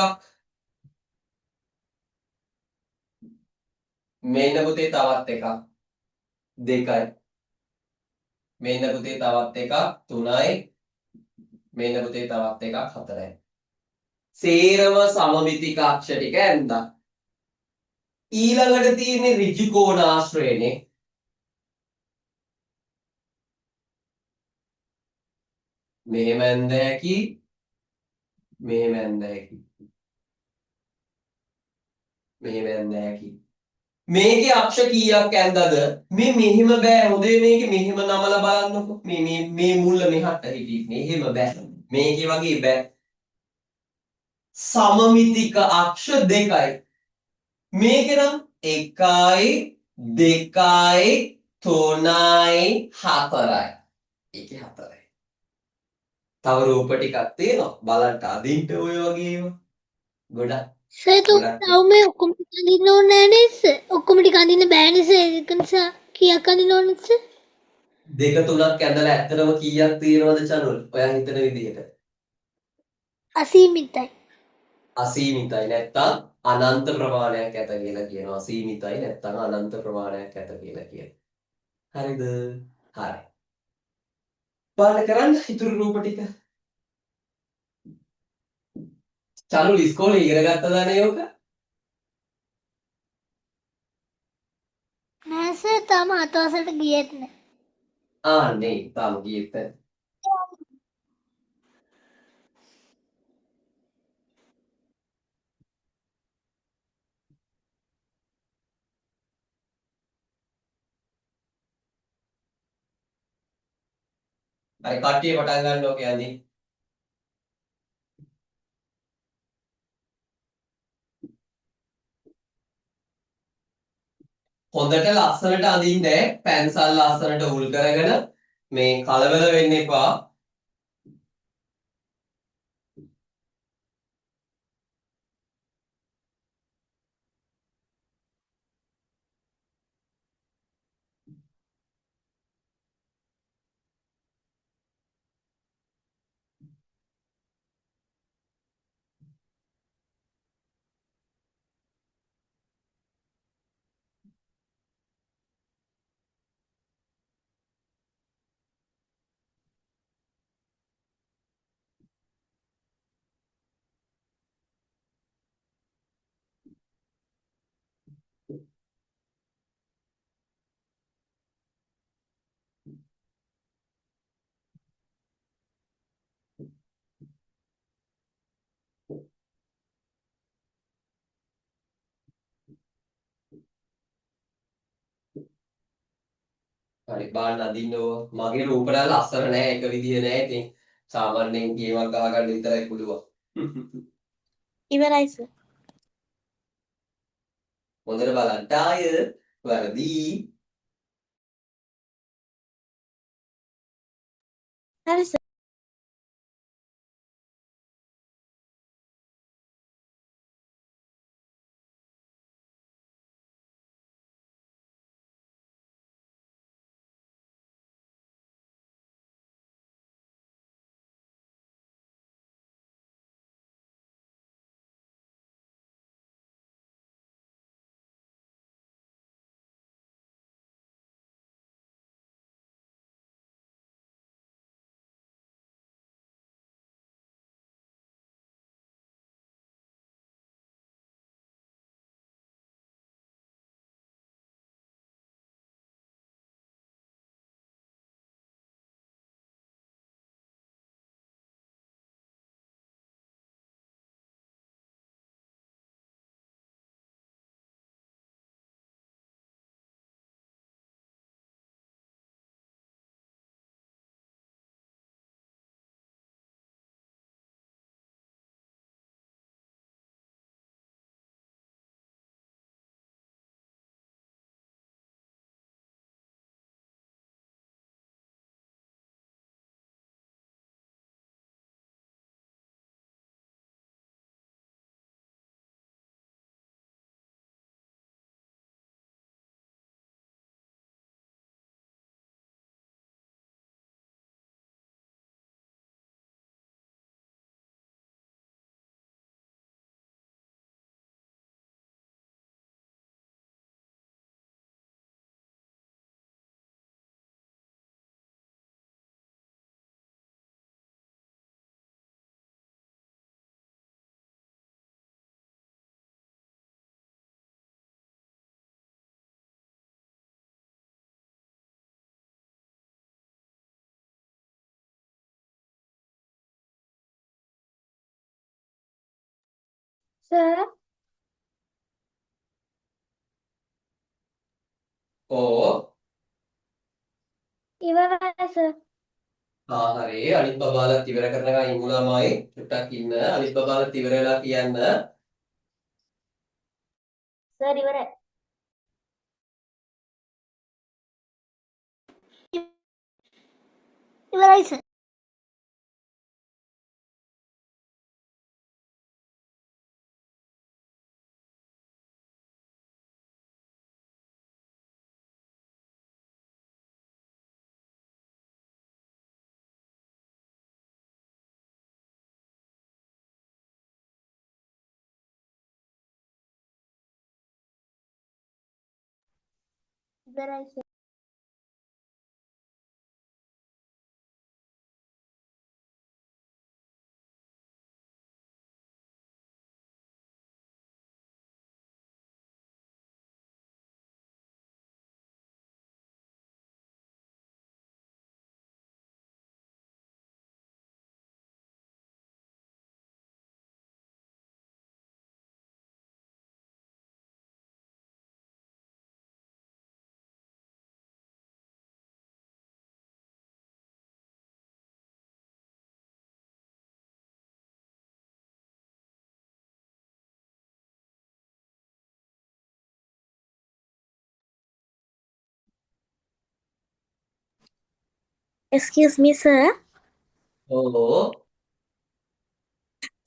මෙන්න පුතේ තවත් එකක්. දෙකයි. මෙන්න පුතේ තවත් එකක්. තුනයි. මෙන්න පුතේ තවත් එකක්. හතරයි. සේරම සමමිතික අක්ෂ ටික ඇඳා. ඊළඟට තියෙන්නේ ඍජු කෝණ ආශ්‍රයනේ. මෙහෙම ඇඳ හැකි. මෙහෙම ඇඳ හැකි. මෙහෙම ඇඳ හැකි. මේකේ අක්ෂ කීයක් ඇන්දද? මේ මෙහිම බෑ. හොඳේ මේකේ මෙහිම නමලා බලන්නකො. මේ මුල්ල මෙහාට හිටින්නේ. එහෙම බෑ. මේකේ වගේ බෑ. සමමිතික අක්ෂ දෙකයි. මේකේ නම් 1යි 2යි 3යි 4යි. ඒකේ 4යි. තව රූප ටිකක් තියෙනවා. බලන්න අදින්න ඔය වගේ ඒවා. ගොඩක් තවම ඔක්කොම ටික අඳින්න ඕනේ නැහැ නේද සර්? ඔක්කොම ටික අඳින්න බෑනේ සර්. ඒක නිසා කීයක් අඳින්න ඕනද සර්? දෙක තුනක් ඇඳලා ඇත්තටම කීයක් තියෙනවද චනුල්? ඔයා හිතන විදිහට. අසීමිතයි. අසීමිතයි නැත්තම් අනන්ත ප්‍රමාණයක් ඇත කියලා කියනවා. අසීමිතයි නැත්තම් අනන්ත ප්‍රමාණයක් ඇත කියලා කියනවා. හරිද? හරි. බලන්න කරන්න ඉතුරු රූප ටික. චනුල් ඉස්කෝලේ ඉගෙන ගත්තද නේ ඔක? නෑ සර් තාම අතවසරට ගියෙත් නෑ. නේ තාම ගියෙත් නැහැ. හරි කට්ටිය පටන් ගන්න ඕකේ යන්නේ. හොඳට ලස්සනට අඳින්න පැන්සල් ලස්සනට උල් කරගෙන මේ කලබල වෙන්න එපා. හරි බාන්න අදින්නෝ මගේ රූපඩ ලස්සන නෑ එක විදිය නෑ ඉතින් සාමාන්‍යයෙන් ගේමක් ගහගන්න විතරයි පුළුවන්. ඉවරයි සර්. හොඳට බලන්න ආය වැරදි. හරි සර්. සර් ඕ ඉවරයි සර්. හරි අනිත් බබාලත් ඉවර කරනකම් ඉමු ළමයි චුට්ටක් ඉන්න අනිත් බබාලත් ඉවර වෙලා කියන්න. සර් ඉවරයි. ඉවරයි සර්. ඉවරයි සර්. Excuse me sir. ඕ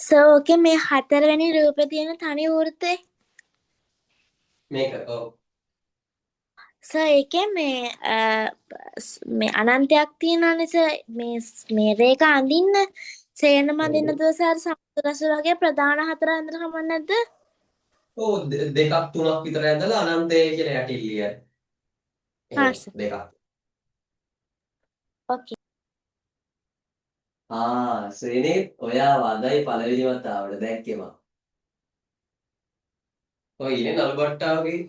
සර් ඕකේ මේ 4 වෙනි රූපේ තියෙන තනි වෘත්තේ. මේක ඔව් සර් ඒකේ මේ අනන්තයක් තියෙනවානේ සර් මේ රේඛ අඳින්න සේනම අඳින්නද සර් සමතුලස වගේ ප්‍රධාන 4 අඳින්න කමක් නැද්ද? ඔව් දෙකක් තුනක් විතර ඇඳලා අනන්තය කියන යටිල්ලිය. හා සර්. දෙකක්. ඕකේ. සේනේ ඔයා වදයි පළවෙනි වතාවට දැක්කේ මම. ඔය ඉන්නේ නළු බට්ටා වගේ.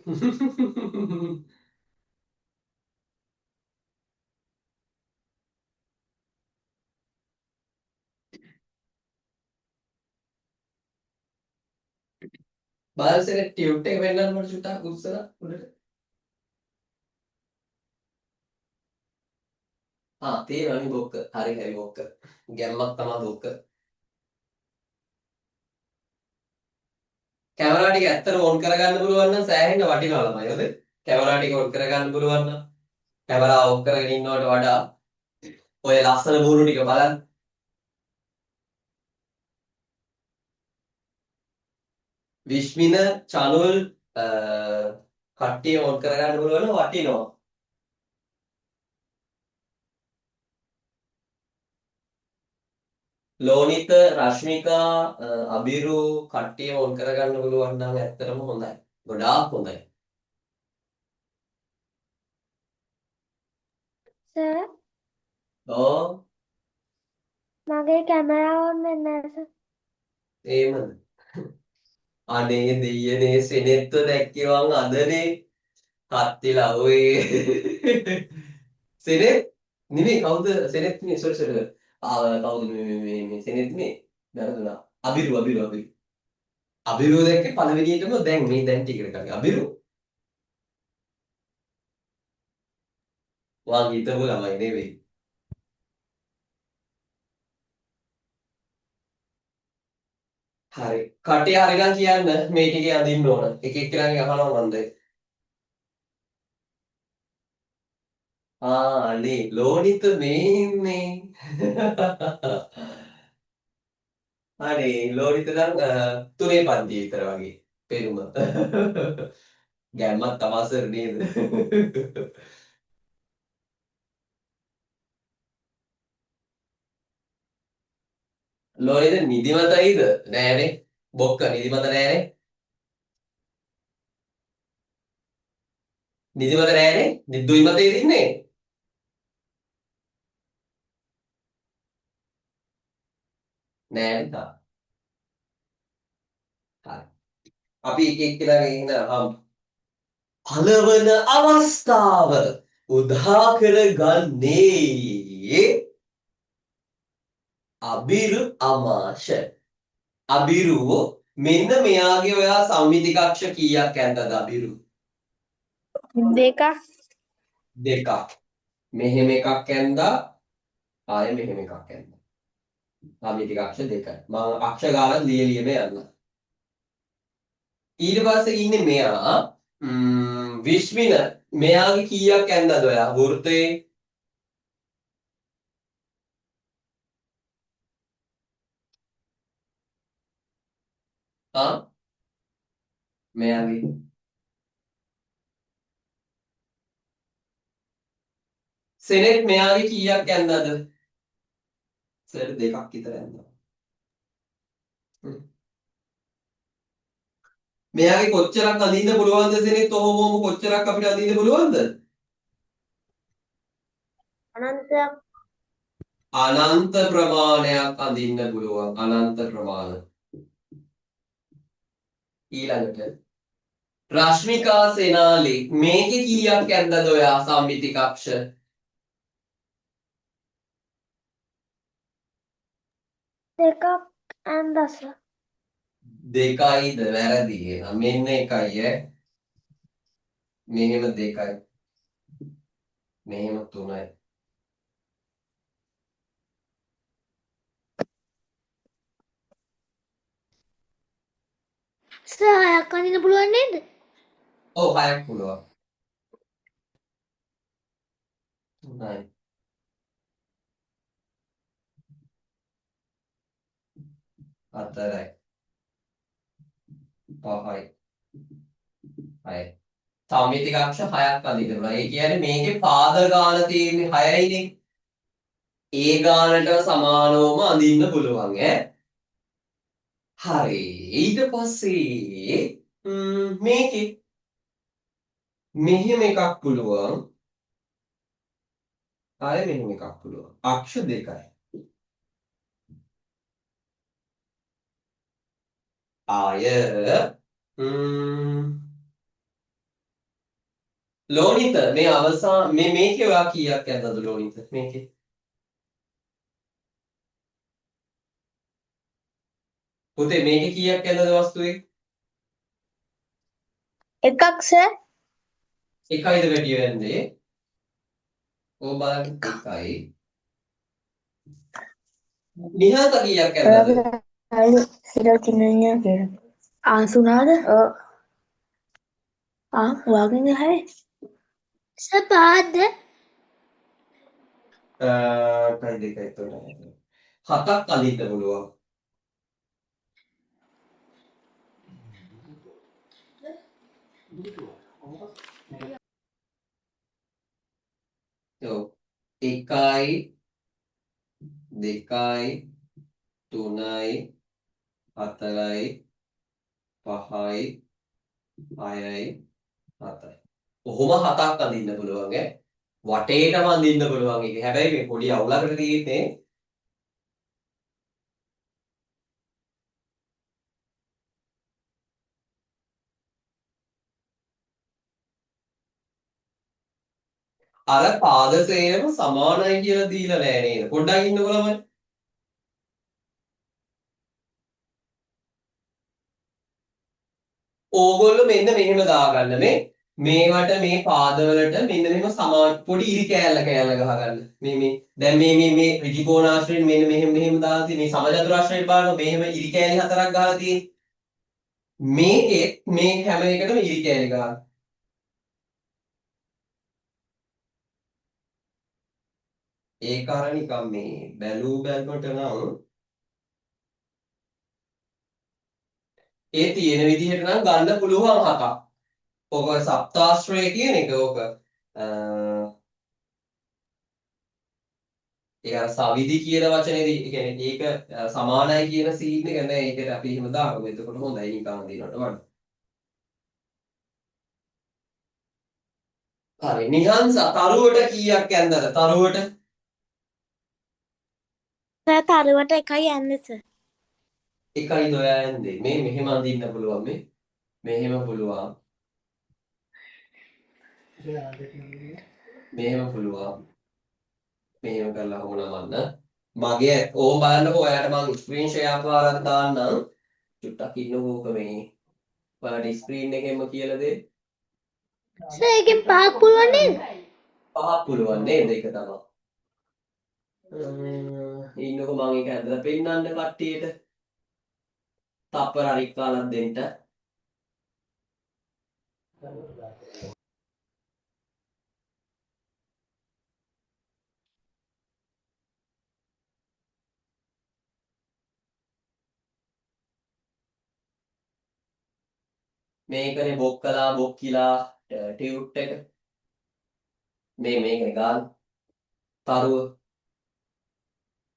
බලසනේ ටියුට් එක වෙන්නන්න මට චුට්ටක් උස්සලා උඩට. තේරෙනවනේ බොක්ක. හරි හරි බොක්ක. ගැම්මක් තමයි බොක්ක. කැමරා ටික ඇත්තට ඔන් කරගන්න පුළුවන් නම් සෑහෙන්න වටිනවා ළමයි. හරිද? කැමරා ටික ඔන් කරගන්න පුළුවන් නම් කැමරා ඔෆ් කරගෙන ඉන්නවට වඩා ඔය ලස්සන බూరు ටික බලන්න. විශ්මින චනුල් කට්ටිය ඔන් කරගන්න පුළුවන් නම් වටිනවා. ලෝනිත රශ්මිකා අබිරු කට්ටිය ඔන් කරගන්න පුළුවන් නම් ඇත්තටම හොඳයි. ගොඩාක් හොඳයි. සර් ඕ මගේ කැමරාව ඔන් වෙන්නේ නැහැ සර්. එහෙමද? අනේ දෙයියනේ සෙනෙත්ව දැක්කේවන් අදනේ කත්තිලා ඔය සෙනෙත් නෙමෙයි කවුද සෙනෙත් නේ සොරි කවුද මේ සෙනෙත් නේ වැරදුනා අබිරු දැක්කේ පළවෙනියටම දැන් දැන් ටිකට කලින් අබිරු වාන් හිතපු ළමයි නෙවෙයි හරි කටේ හරිනම් කියන්න මේ ටිකේ අඳින්න ඕන එක එක්කෙනාගේ අහනවා මන්ද අනේ ලෝනිත මේ ඉන්නේ අනේ ලෝනිත නම් තුනේ පන්ති විතර වගේ පෙනුම ගැම්මක් තමාසර් නේද ලෝනිත නිදිමතයිද නෑනේ බොක්ක නිදිමත නෑනේ නිදිමත නෑනේ නිදුයි මතේ ඉන්නේ නෑනේ තා හරි අපි එක එක්කෙනාගේ ඉන්න පළවන අවස්ථාව උදා කරගන්නේ අබිරු අමාශ අබිරු මෙන්න මෙයාගේ ඔයා සම්මිති කක්ෂ කීයක් ඇන්දද අබිරු දෙකක් මෙහෙම එකක් ඇන්දා ආයෙ මෙහෙම එකක් ඇන්දා සම්මිති කක්ෂ දෙකයි මම අක්ෂර ගානක් ලියලියම යන්න ඊට පස්සේ ඉන්නේ මෙයා විශ්මින මෙයාගේ කීයක් ඇන්දද ඔයා වෘත්තේ මෙයාගේ සෙනෙට් මෙයාගේ කීයක් ඇන්දද සර් දෙකක් විතර ඇන්දා මෙයාගේ කොච්චරක් අඳින්න පුළුවන්ද සෙනෙට් ඔහොම කොච්චරක් අපිට අඳින්න පුළුවන්ද අනන්තයක් අනන්ත ප්‍රමාණයක් අඳින්න පුළුවන් අනන්ත ප්‍රමාණ ඊළඟට රශ්මිකා සෙනාලි මේකේ කීයක් ඇන්දද ඔයා සම්මිති කක්ෂ දෙකක් ඇන්දස දෙකයිද වැරදි එහෙනම් මෙන්න එකයි මෙහෙම දෙකයි මෙහෙම තුනයි සර් හයක් අඳින්න පුළුවන් නේද? ඔව් හයක් පුළුවන් තුනයි හතරයි පහයි හයයි සම්මිති කක්ෂ හයක් අඳින්න පුළුවන් ඒ කියන්නේ මේකේ පාද ගාන තියෙන්නේ 6යිනේ ඒ ගානට සමානවම අඳින්න පුළුවන් හරි ඊට පස්සේ මේකේ මෙහෙම එකක් පුළුවන් ආයෙ මෙහෙම එකක් පුළුවන් අක්ෂ දෙකයි ආය ලෝනිත මේ අවසාන මේකේ ඔයා කීයක් ඇන්දද ලෝනිත මේකේ පුතේ මේකේ කීයක් ඇන්දද වස්තුවේ එකක් සර් එකයිද වැඩි වෙන්නේ ඕක බලන්න 1යි. නිහාත කීයක් ඇද්දද? සිරකින්නኛ කියලා. ආසුනාද? ඔව්. ඔයාගෙන් ඇහේ. සර් පහක්ද? කයි 2යි 3යි. 7ක් අඳින්න පුළුවන්. ඔව්. 1යි 2යි 3යි 4යි 5යි 6යි 7යි. කොහොම 7ක් අඳින්න පුළුවන් ඈ. වටේටම අඳින්න පුළුවන් ඒක. හැබැයි මේ පොඩි අවුලකට තියෙන්නේ අර පාද සේරම සමානයි කියලා දීලා නෑ නේද? පොඩ්ඩක් ඉන්නකො ළමයි. ඕගොල්ලෝ මෙන්න මෙහෙම දාගන්න මේවට මේ පාදවලට මෙන්න මෙහෙම සමාන පොඩි ඉරි කෑල්ල ගහගන්න. මේ දැන් මේ ත්‍රිකෝණාශ්‍රයෙන් මෙන්න මෙහෙම දාලා තියෙන මේ සමචතුරාශ්‍රයෙන් බලන්න මෙහෙම ඉරි කෑලි 4ක් ගහලා තියෙන්නේ. මේකේ මේ හැම එකටම ඉරි කෑලි ගහන්න. ඒක අර නිකන් මේ බැලුමට නම් ඒ තියෙන විදිහට නම් ගන්න පුළුවන් 7ක්. ඕක සප්තාශ්‍රය කියන එක ඕක ඒ අර සවිදි කියන වචනේදී ඒ කියන්නේ ඒක සමානයි කියන සීන් එක නෑ ඒකට අපි එහෙම දාමු. එතකොට හොඳයි නිකන් දිනනට වඩා. හරි නිහංස තරුවට කීයක් ඇන්දද? තරුවට සර් තරුවට එකයි යන්නේ සර්. එකයි නොයා ඇන්දේ. මේ මෙහෙම අඳින්න පුළුවන් මෙහෙම පුළුවන්. මෙහෙම පුළුවන්. මෙහෙම කරලා හොම නමන්න. මගේ ඕම බලන්නකෝ ඔයාලට මම ස්ක්‍රීන් ෂෙයාර් කරලා දාන්නම්. චුට්ටක් ඉන්නකෝක මේ ඔයාලට ස්ක්‍රීන් එකෙන්ම කියලා දෙන්න. සර් ඒකෙන් පහක් පුළුවන් නේද? 5ක් පුළුවන් නේද? ඒක තමයි. ඉන්නකෝ මම ඒක ඇදලා පෙන්නන්න කට්ටියට. තප්පර හරි කාලක් දෙන්න. මේකනේ බොක්කලා බොක්කිලා ටියුට් එක. මේකනේ ගාන තරුව.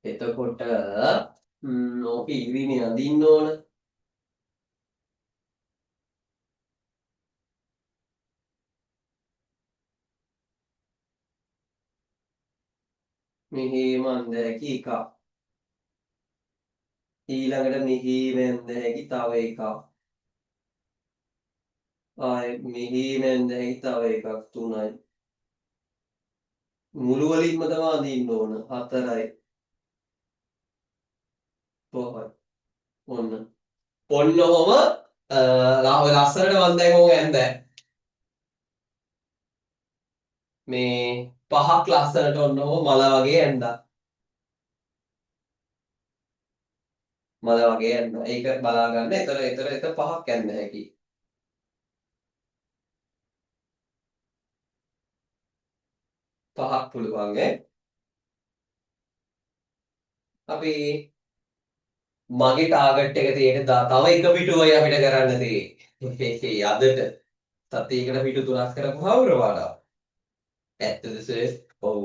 එතකොට ඕක ඉරිනේ අඳින්න ඕන. මෙහෙම අඳ හැකි එකක්. ඊළඟට මෙහෙම අඳ හැකි තව එකක්. ආයේ මෙහෙම අඳ හැකි තව එකක් 3යි. මුළු වලින්ම තමයි අඳින්න ඕන 4යි. 5යි. ඔන්න. ඔන්න ඔහම ලස්සනට මම දැන් ඕක ඇඳ මේ 5ක් ලස්සනට ඔන්න ඔහම මල වගේ ඇඳා. මල වගේ ඇඳා. ඒක බලා ගන්න. එතන 5ක් ඇඳ හැකි. පහක් පුළුවන් අපි මගේ ටාගට් එක තියෙන තව එක පිටුවයි අපිට කරන්න තියෙන්නේ. අදට සතියකට පිටු 3ක් කරපුවා වුණා. ඇත්තද සර්? ඔව්.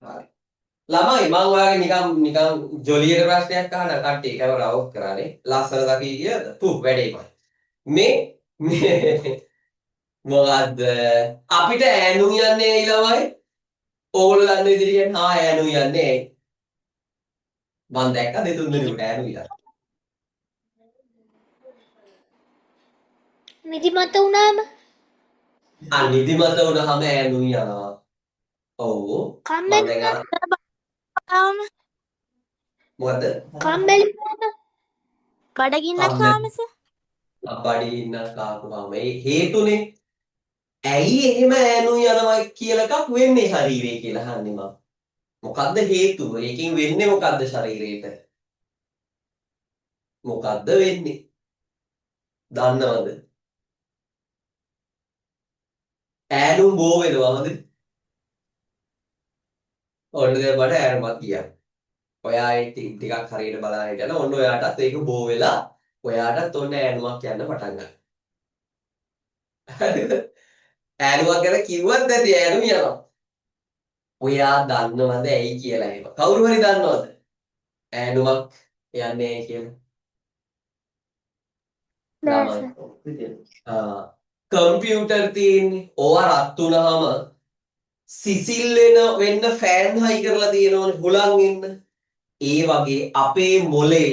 හරි. ළමයි මම ඔයාගේ නිකන් ජොලියට ප්‍රශ්නයක් අහන කට්ටිය කැමරාව ඔෆ් කරානේ. ලස්සන දකී කියද? පුහ් වැඩේ කොයි. මේ මොකද්ද? අපිට ඈනුම් යන්නේ ඇයි ළමයි? ඕගොල්ලෝ දන්න විදිහට කියන්නේ ඈනුම් යන්නේ ඇයි? මම දැක්ක දෙතුන් දෙනෙකුට ඈනුම් ඉලා. නිදිමත වුණාම නිදිමත වුණාම ඈනුම් යනවා. ඔව්. මම කම්මැලි දැන් අර ආවම මොකද? කම්මැලි බඩගින්නක් කම්මැලි ආවම සර්. බඩගින්නක් ආපුවාම ඒ හේතුනේ. ඇයි එහෙම ඈනුම් යනවා කියලා එකක් වෙන්නේ ශරීරේ කියලා අහන්නේ මම. මොකද්ද හේතුව? ඒකෙන් වෙන්නේ මොකද්ද ශරීරේට? මොකද්ද වෙන්නේ? දන්නවද? ඈනුම් බෝ වෙනවා හොඳේ. ඔන්න දැන් මට ඈනුමක් ගියා. ඔයා ඒ ටිකක් හරියට බලන්න හිටියනම් ඔන්න ඔයාටත් ඒක බෝ වෙලා ඔයාටත් ඔන්න ඈනුමක් යන්න පටන් ගන්නවා. හරිද? ඈනුමක් ගැන කිව්වත් නැති ඈනුම් යනවා. ඔයා දන්නවද ඇයි කියලා එහෙම? කවුරු හරි දන්නවද? ඈනුමක් යන්නේ ඇයි කියලා? නෑ සර්. ළමයි. කම්පියුටර් තියෙන්නේ. ඕවා රත් වුණාම සිසිල් වෙන්න ෆෑන් හයි කරලා තියෙනවනේ හුලං එන්න. ඒ වගේ අපේ මොලේ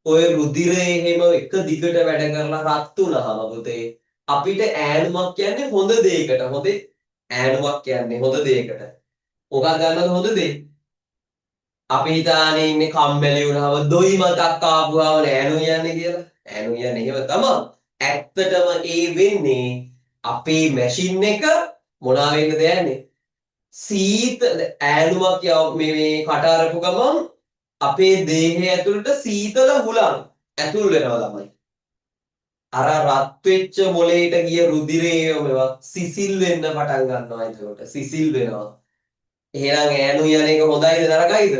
ඔය රුධිරය එහෙම එක දිගට වැඩ කරලා රත් වුණාම පුතේ අපිට ඈනුමක් කියන්නේ හොඳ දෙයකට. හොඳේ ඈනුමක් කියන්නේ හොඳ දෙයකට. මොකක් ගන්නද හොඳ දේ? අපි හිතානේ ඉන්නේ කම්මැලි වුණාම දොයි මතක් ආපුවාම ඈනුම් යන්නේ කියලා. ඈනුම් යන්නේ එහෙම තමයි. ඇත්තටම ඒ වෙන්නේ අපේ මැෂින් එක මොනවා වෙන්නද යන්නේ? ඈනුමක් මේ කට අරපු ගමන් අපේ දේහය ඇතුළට සීතල හුලං ඇතුල් වෙනවා ළමයි. අර රත් වෙච්ච මොලේට ගිය රුධිරය මේවා සිසිල් වෙන්න පටන් ගන්නවා එතකොට. සිසිල් වෙනවා. එහෙනම් ඈනුම් යන එක හොඳයිද නරකයිද?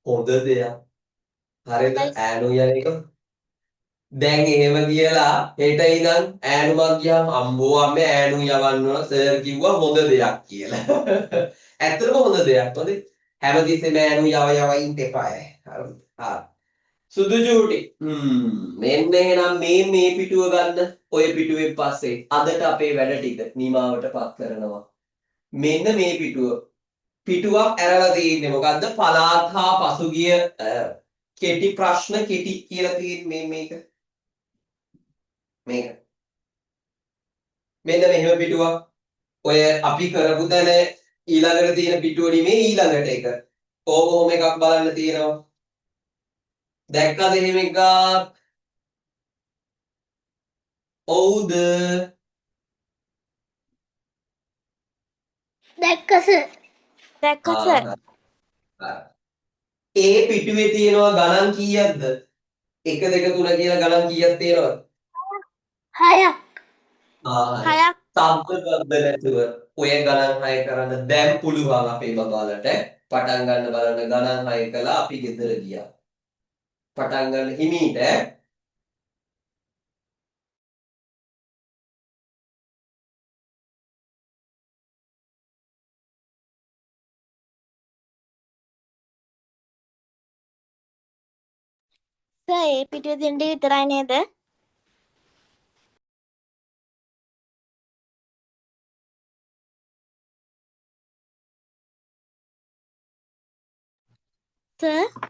හොඳ දෙයක්. හරිද? හොඳයි සර්. ඈනුම් යන එක දැන් එහෙම කියලා හෙට ඉඳන් ඈනුමක් ගියාම අම්බෝ අම්මේ ඈනුම් යවන්න ඕන සර් කිව්වා හොඳ දෙයක් කියලා. ඇත්තටම හොඳ දෙයක්. හොඳේ. හැමතිස්සෙම ඈනුම් යව ඉන්න එපායි. හරිද? හරි. සුදු චූටි. මෙන්න එහෙනම් මේ පිටුව ගන්න. ඔය පිටුවෙන් පස්සේ අදට අපේ වැඩ ටික නිමාවටපත් කරනවා. මෙන්න මේ පිටුව. පිටුවක් ඇරලා තියෙන්නේ මොකද්ද? පළාත් හා පසුගිය කෙටි ප්‍රශ්න කෙටි කියලා තියෙන්නේ මේක. මේක. මෙන්න මෙහෙම පිටුවක්. ඔය අපි කරපු තැන ඊළඟට තියෙන පිටුව නෙමෙයි ඊළඟට එක. ඕම එකක් බලන්න තියෙනවා. දැක්කද එහෙම එකක්? ඔව්ද? දැක්ක සර්. දැක්ක ආ සර්. හරි. ඒ පිටුවේ තියෙනවා ගණන් කීයක්ද? 1 2 3 කියලා ගණන් කීයක් තියෙනවද? 6ක්. හරි. 6ක්. සම්බන්ධ නැතුව ඔය ගණන් 6 කරන්න දැන් පුළුවන් අපේ බබාලට. පටන් ගන්න බලන්න ගණන් 6 කළා අපි ගෙදර ගියා. පටන් ගන්න හිමීට සර් ඒ පිටුවේ තියෙන ටික විතරයි නේද? සර්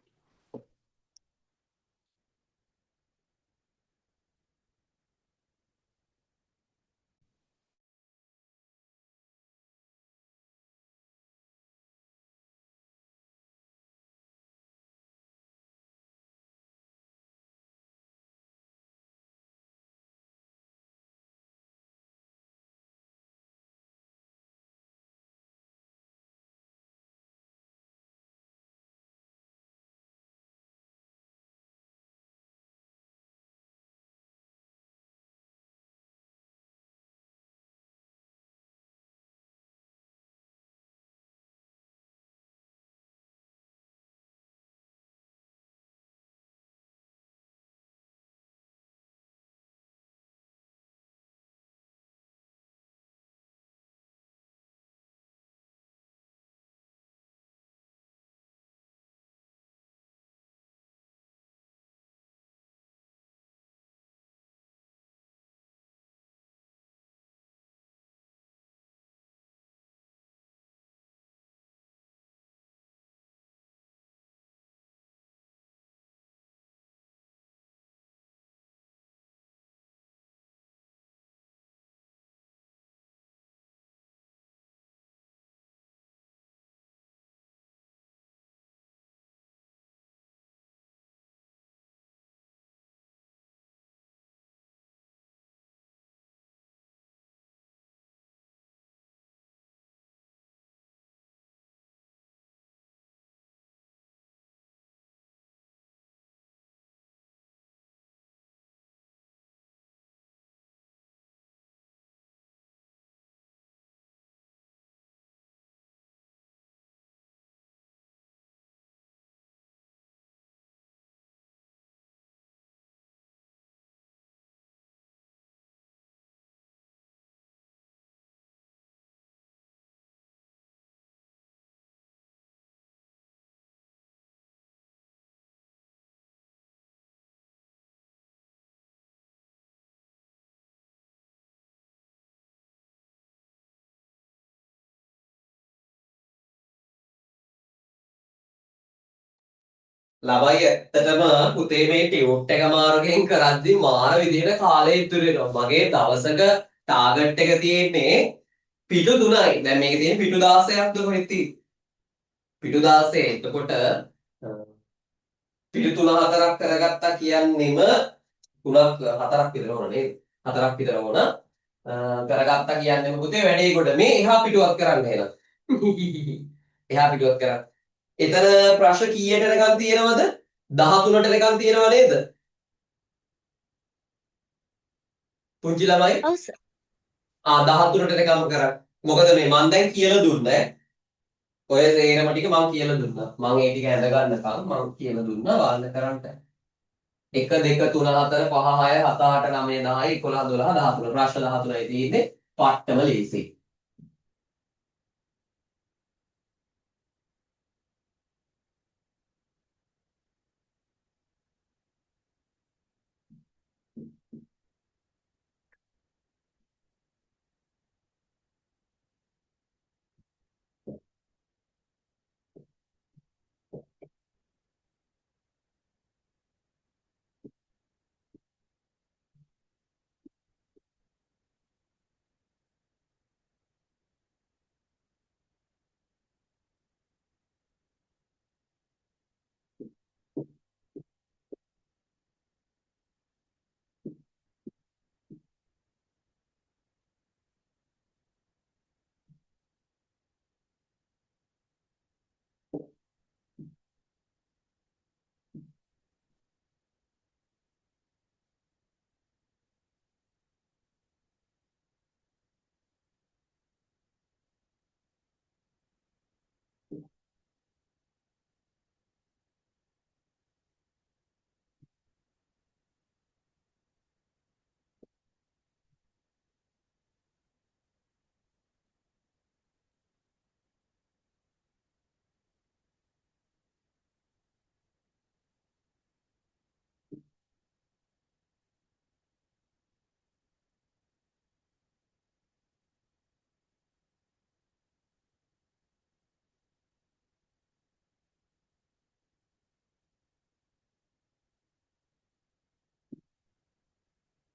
ළමයි ඇත්තටම පුතේ මේ ටියුට් එක මාරුවෙන් කරද්දි මාර විදිහට කාලය ඉතුරු වෙනවා. මගේ දවසක ටාගට් එක තියෙන්නේ පිටු 3යි. දැන් මේකේ තියෙන පිටු 16ක් ද කොහෙද තියෙන්නේ? පිටු 16. එතකොට පිටු 3 4ක් කරගත්තා කියන්නෙම 3ක් 4ක් විතර ඕන නේද? 4ක් විතර ඕන. කරගත්තා කියන්නෙම පුතේ වැඩේ කොට මේ එහා පිටුවක් කරන්න එනවා. එහා පිටුවක් කරන්න. එතන ප්‍රශ්න කීයට එනකන් තියෙනවද? 13ට එනකන් තියෙනව නේද? පුංචි ළමයි ඔව් සර්. 13ට එනකම් කරන්න. මොකද මේ මම දැන් කියලා දුන්නා. ඔය තේරම ටික මම කියලා දුන්නා. මම ඒ ටික ඇඳ ගන්නකම් මම කියලා දුන්නා වාන්න කරන්න. 1 2 3 4 5 6 7 8 9 10 11 12 13 ප්‍රශ්න 13යි තියෙන්නේ. පට්ටම ලේසි.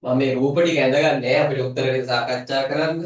මම මේ රූප ටික ඇඳගන්නේ අපිට උත්තර ටික සාකච්ඡා කරන්න.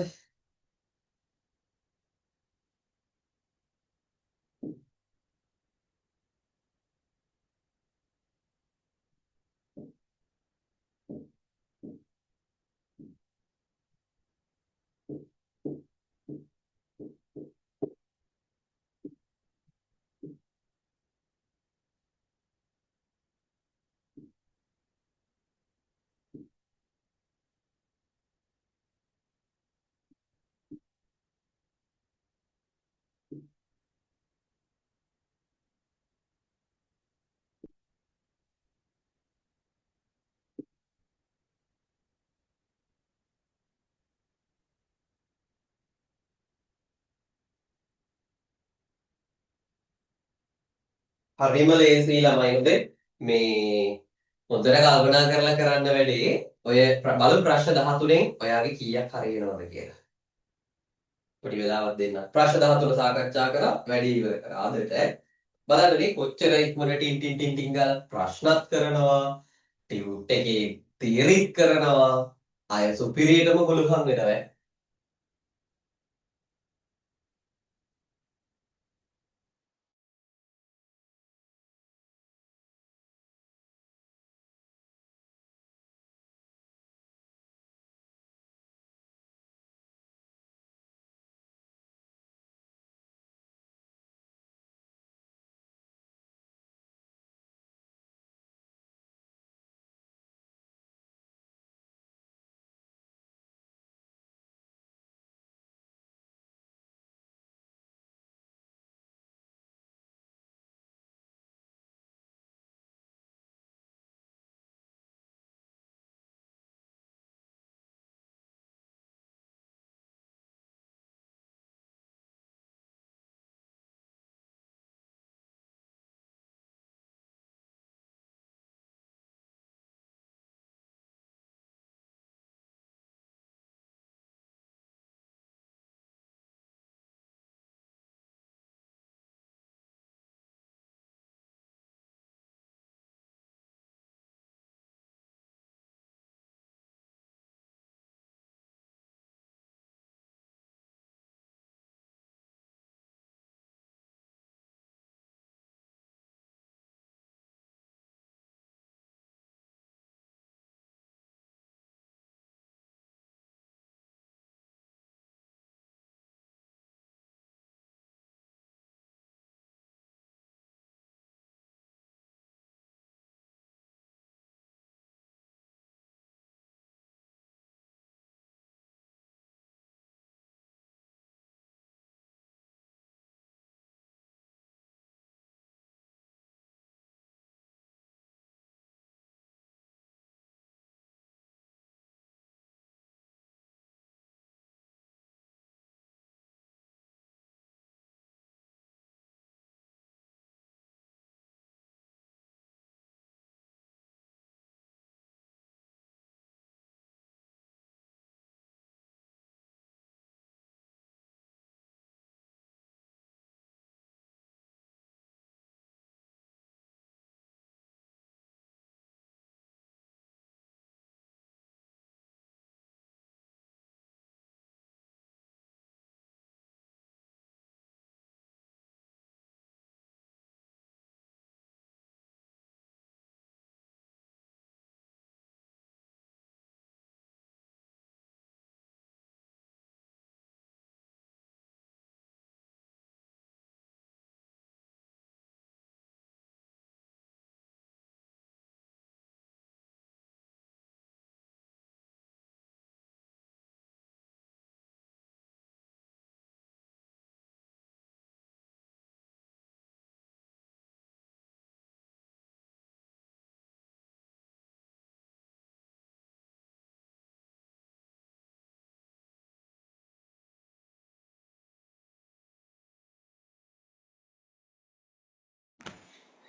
හරිම ලේසි ළමයින්ට මේ හොඳට කල්පනා කරලා කරන්න වැඩේ. ඔය බලු ප්‍රශ්න 13න් ඔයාගේ කීයක් හරියනවද කියලා. පොඩි වෙලාවක් දෙන්න. ප්‍රශ්න 13 සාකච්ඡා කරා වැඩි ඉවර කරා අදට. බලන්න මේ කොච්චර ඉක්මනට ටින් ටින් ටින් ටින් ගාලා ප්‍රශ්නත් කරනවා. ටියුට් එකේ තියරිත් කරනවා. අය සුපිරියටම පුළුවන් වෙනවා.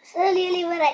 සර් ලියලා ඉවරයි.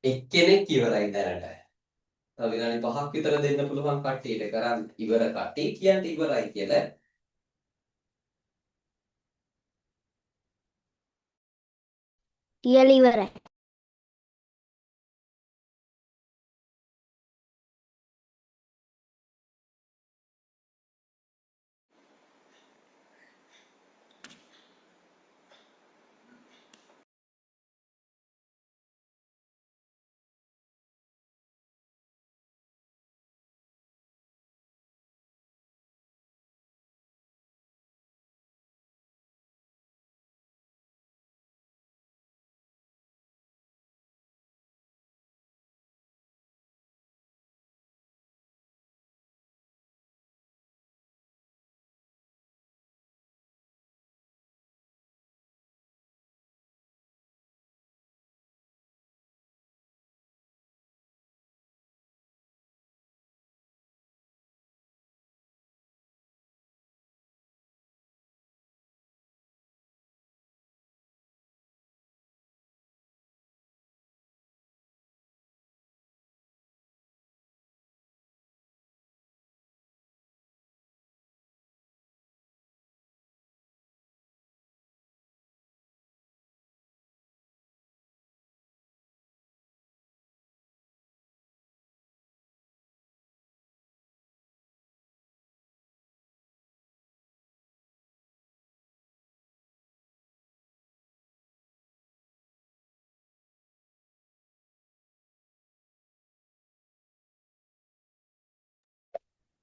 එක්කෙනෙක් ඉවරයි දැනට. තව විනාඩි 5ක් විතර දෙන්න පුළුවන් කට්ටියට කරන් ඉවර කට්ටිය කියන්ට ඉවරයි කියලා. කියලා ඉවරයි.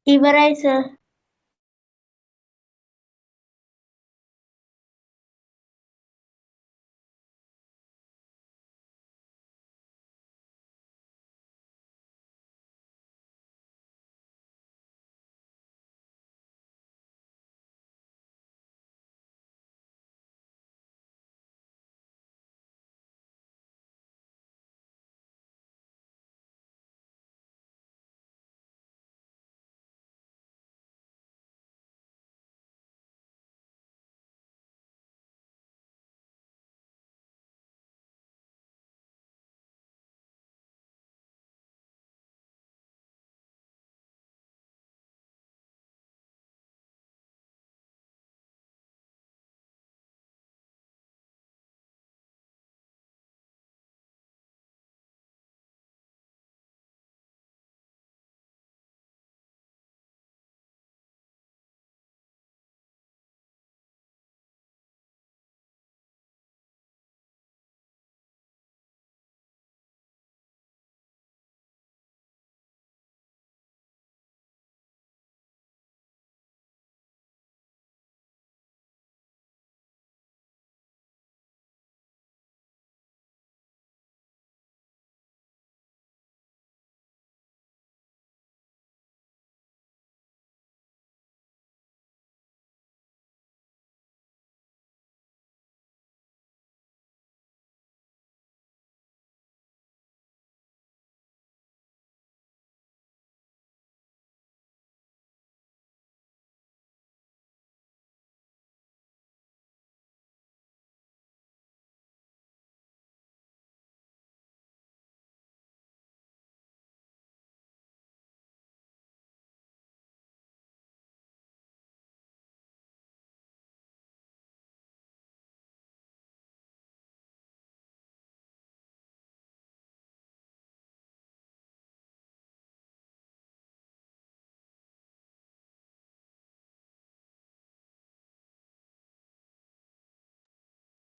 ඉවරයි සර්.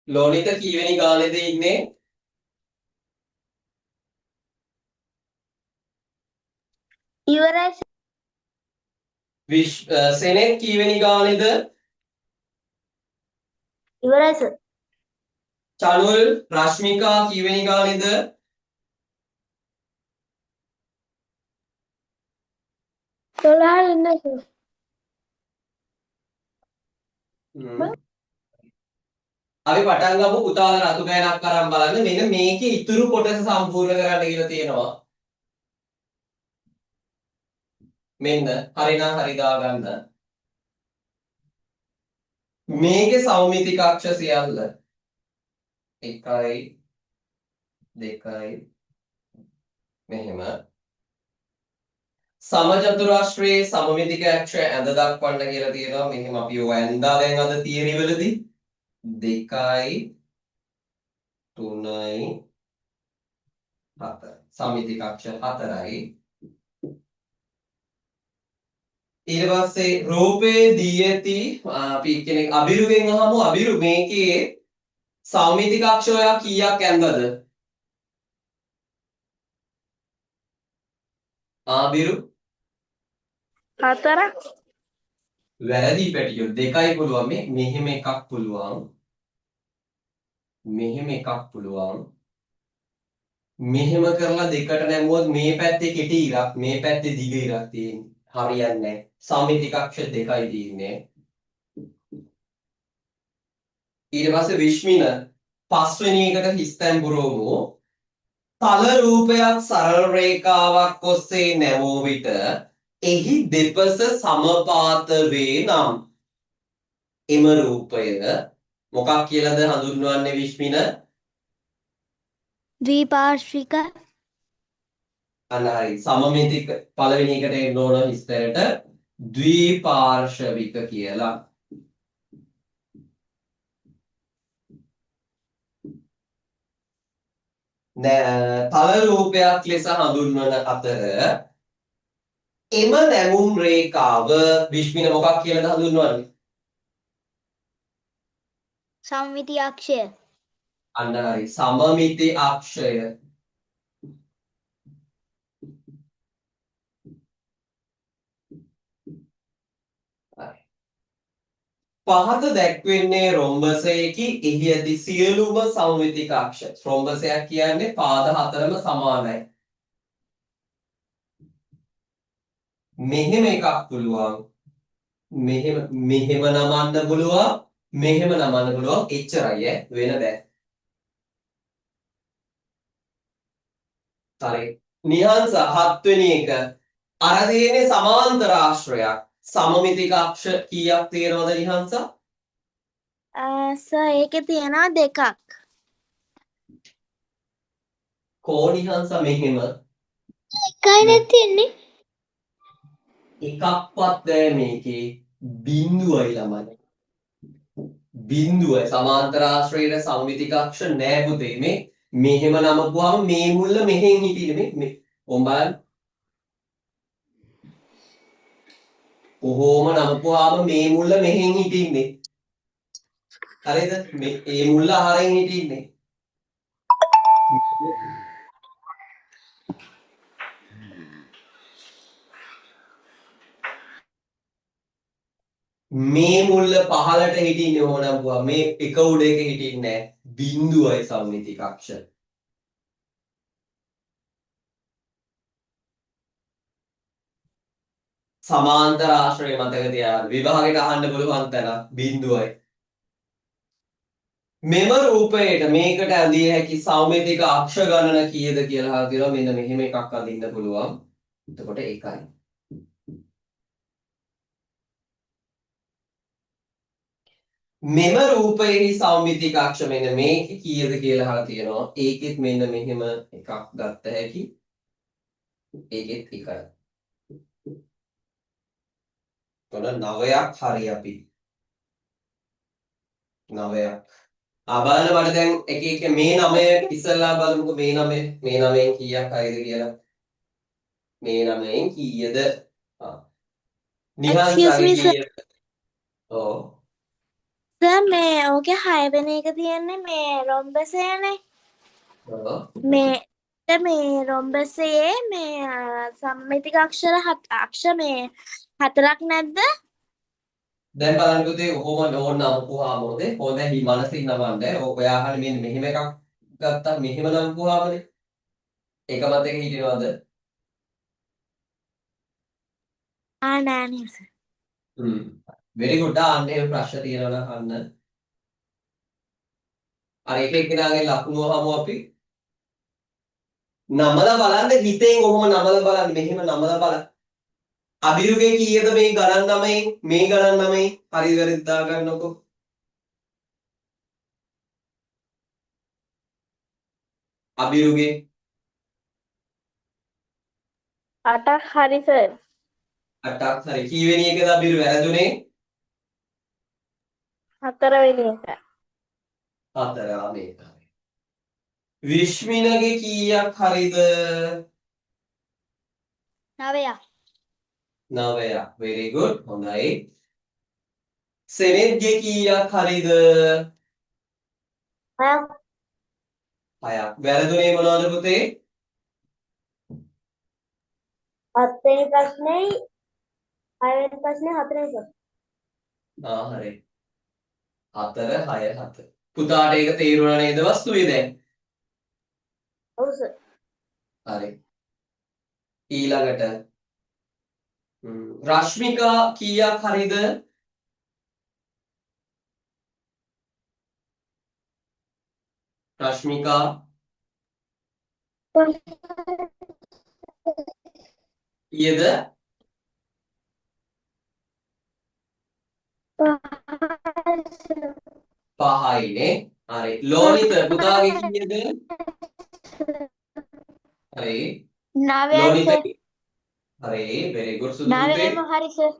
ලෝනිත කීවෙනි ගානේද ඉන්නේ? ඉවරයි සෙනෙත් කීවෙනි ගානේද? ඉවරයි සර්. චනුල් රශ්මිකා කීවෙනි ගානේද? 12 ඉන්න සර්. අපි පටන් ගමු පුතාලා රතු ගෑනක් අරන් බලන්න. මෙන්න මේකේ ඉතුරු කොටස සම්පූර්ණ කරන්න කියලා තියෙනවා. මෙන්න හරිනම් හරි දාගන්න. මේකේ සෞමිතික අක්ෂ සියල්ල 1යි 2යි මෙහෙම සමචතුරාශ්‍රයේ සමමිතික අක්ෂය ඇඳ දක්වන්න කියලා තියෙනවා. මෙහෙම අපි ඔය ඇඳා දැන් අද තියරි වලදී 2යි 3යි 4 සමමිතික අක්ෂ 4යි. ඊට පස්සේ රූපේ දී ඇති අපි කෙනෙක් අබිරුගෙන් අහමු අබිරු මේකේ සමමිතික අක්ෂ ඔයා කීයක් ඇඳද? ආබිරු 4ක්. වැරදි පැටියෝ 2යි පුළුවන් මේ මෙහෙම එකක් පුළුවන් මෙහෙම එකක් පුළුවන් මෙහෙම කරලා දෙකට නැමුවොත් මේ පැත්තේ කෙටි ඉරක් මේ පැත්තේ දිග ඉරක් තියෙන්නේ හරියන්නේ නැහැ සමමිතික අක්ෂ 2යි තියෙන්නේ ඊට පස්සේ විශ්මින පස්වෙනි එකට හිස්තැන් පුරවමු තල රූපයක් සරල රේඛාවක් ඔස්සේ නැවෝ විට එහි දෙපස සමපාත වේ නම් එම රූපය මොකක් කියලාද හඳුන්වන්නේ විශ්මින? ද්විපාර්ශ්වික අන්න හරි සමමිතික පළවෙනි එකට එන්න ඕන විස්තරයට ද්විපාර්ශවික කියලා. තල රූපයක් ලෙස හඳුන්වන අතර එම නැමුම් රේඛාව විශ්මින මොකක් කියලාද හඳුන්වන්නේ? සම්මිති අක්ෂය අන්න හරි සමමිති අක්ෂය. පහත දැක්වෙන්නේ රොම්බසයකි එහි ඇති සියලුම සමමිතික අක්ෂ. රොම්බසයක් කියන්නේ පාද හතරම සමානයි. මෙහෙම එකක් පුළුවන්. මෙහෙම නමන්න පුළුවන්. මෙහෙම නමන්න පුළුවන්. එච්චරයි වෙන බෑ. හරි. නිහංස 7 වෙනි එක අර තියෙන්නේ සමාන්තර ආශ්‍රයක්. සමමිතික අක්ෂ කීයක් තියෙනවද නිහංස? සර් ඒකේ තියෙනවා 2ක්. කෝ නිහංස මෙහෙම එකයි නැතින්නේ එකක්වත් නැහැ මේකේ බිඳුවයි ළමයි. බිඳුවයි සමාන්තර ආශ්‍රයයට සමමිතික අක්ෂ නෑ පුතේ මේ මෙහෙම නමපුවාම මේ මුල්ල මෙහෙන් හිටින්නේ මේ ඔම්බන් කොහොම නමපුවාම මේ මුල්ල මෙහෙන් හිටින්නේ හරිද මේ මුල්ල ආරෙන් හිටින්නේ මේ මුල්ල පහලට හිටින්නේ ඕනම් පුවා මේ එක උඩ එක හිටින්නේ නැහැ බිඳුවයි සමමිතික අක්ෂ සමාන්තර ආශ්‍රය මතක තියාගන්න විභාගෙට අහන්න පුළුවන් තරම් බිඳුවයි මෙම රූපයට මේකට ඇඳිය හැකි සමමිතික අක්ෂ ගණන කීයද කියලා අහලා තියෙනවා මෙන්න මෙහෙම එකක් අඳින්න පුළුවන් එතකොට ඒකයි මෙම රූපයෙහි සමමිතික අක්ෂ මෙන්න මේක කීයද කියලා අහලා තියෙනවා ඒකෙත් මෙන්න මෙහෙම එකක් ගත්ත හැකි ඒකෙත් එකයි තොන 9ක් හරි අපි 9ක් බලන්න මට දැන් එක එක මේ 9 ඉස්සෙල්ලා බලමුකෝ මේ 9න් කීයක් හරිද කියලා මේ 9න් කීයද Excuse me, sir. ඔව් සර් මේ ඕකේ 6 වෙනි එක තියෙන්නේ මේ රොම්බසේනේ. මේ රොම්බසයේ මේ සම්මිතික අක්ෂර මේ 4ක් නැද්ද? දැන් බලන්න පුතේ කොහොම ඕන නම්පුවාම මොකද? හොඳ මනසින් නමන්න. ඔයා අහන්නේ මෙන්න මෙහෙම එකක් ගත්තා මෙහෙම නම්පුවාමනේ. එකමත් එක හිටිනවද? නෑ නේද සර්. very good. අන්න එහෙම ප්‍රශ්න තියෙනවා නම් අන්න. අර එක එක්කෙනාගේ ලකුණු වහමු අපි. නමලා බලන්න හිතෙන් ඔහොම නමලා බලන්න මෙහෙම නමලා බලන්න. අබිරුගේ කීයද මේ ගණන් 9න් මේ ගණන් 9න් හරි වැරදි දාගන්නකො. අබිරුගේ 8ක් හරි සර්. 8ක් හරි කීවෙනි එකද අබිරු වැරදුනේ? 4 වෙනි එක. 4 මේක හරි. විශ්මිනගේ කීයක් හරිද? 9ක්. 9ක්. very good. හොඳයි. සෙනෙත්ගේ කීයක් හරිද? 6ක්. 6ක්. වැරදුනේ මොනවද පුතේ? 7 වෙනි ප්‍රශ්නේ 6 වෙනි ප්‍රශ්නේ 4 වෙනි ප්‍රශ්නේ. හරි. 4 6 7. පුතාට ඒක තේරුණා නේද වස්තුවේ දැන්? ඔව් සර්. හරි. ඊළඟට රශ්මිකා කීයක් හරිද? රශ්මිකා කීයද? 5යිනේ. හරි. ලෝනිත පුතාගේ කීයද? හරි. 9යි ලෝනිත සර්. හරි. very good සුදු පුතේ. 9ම හරි සර්.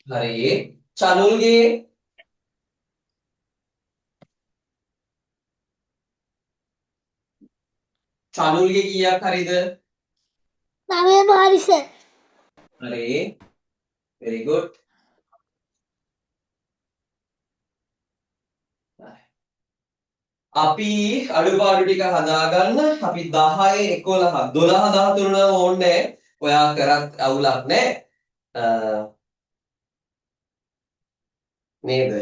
හරි. චනුල්ගේ කීයක් හරිද? 9ම හරි සර්. හරි. very good. අපි අඩුපාඩු ටික හදාගන්න. අපි 10 11 12 13 නම් ඕනේ. ඔයා කරත් අවුලක් නැහැ. නේද?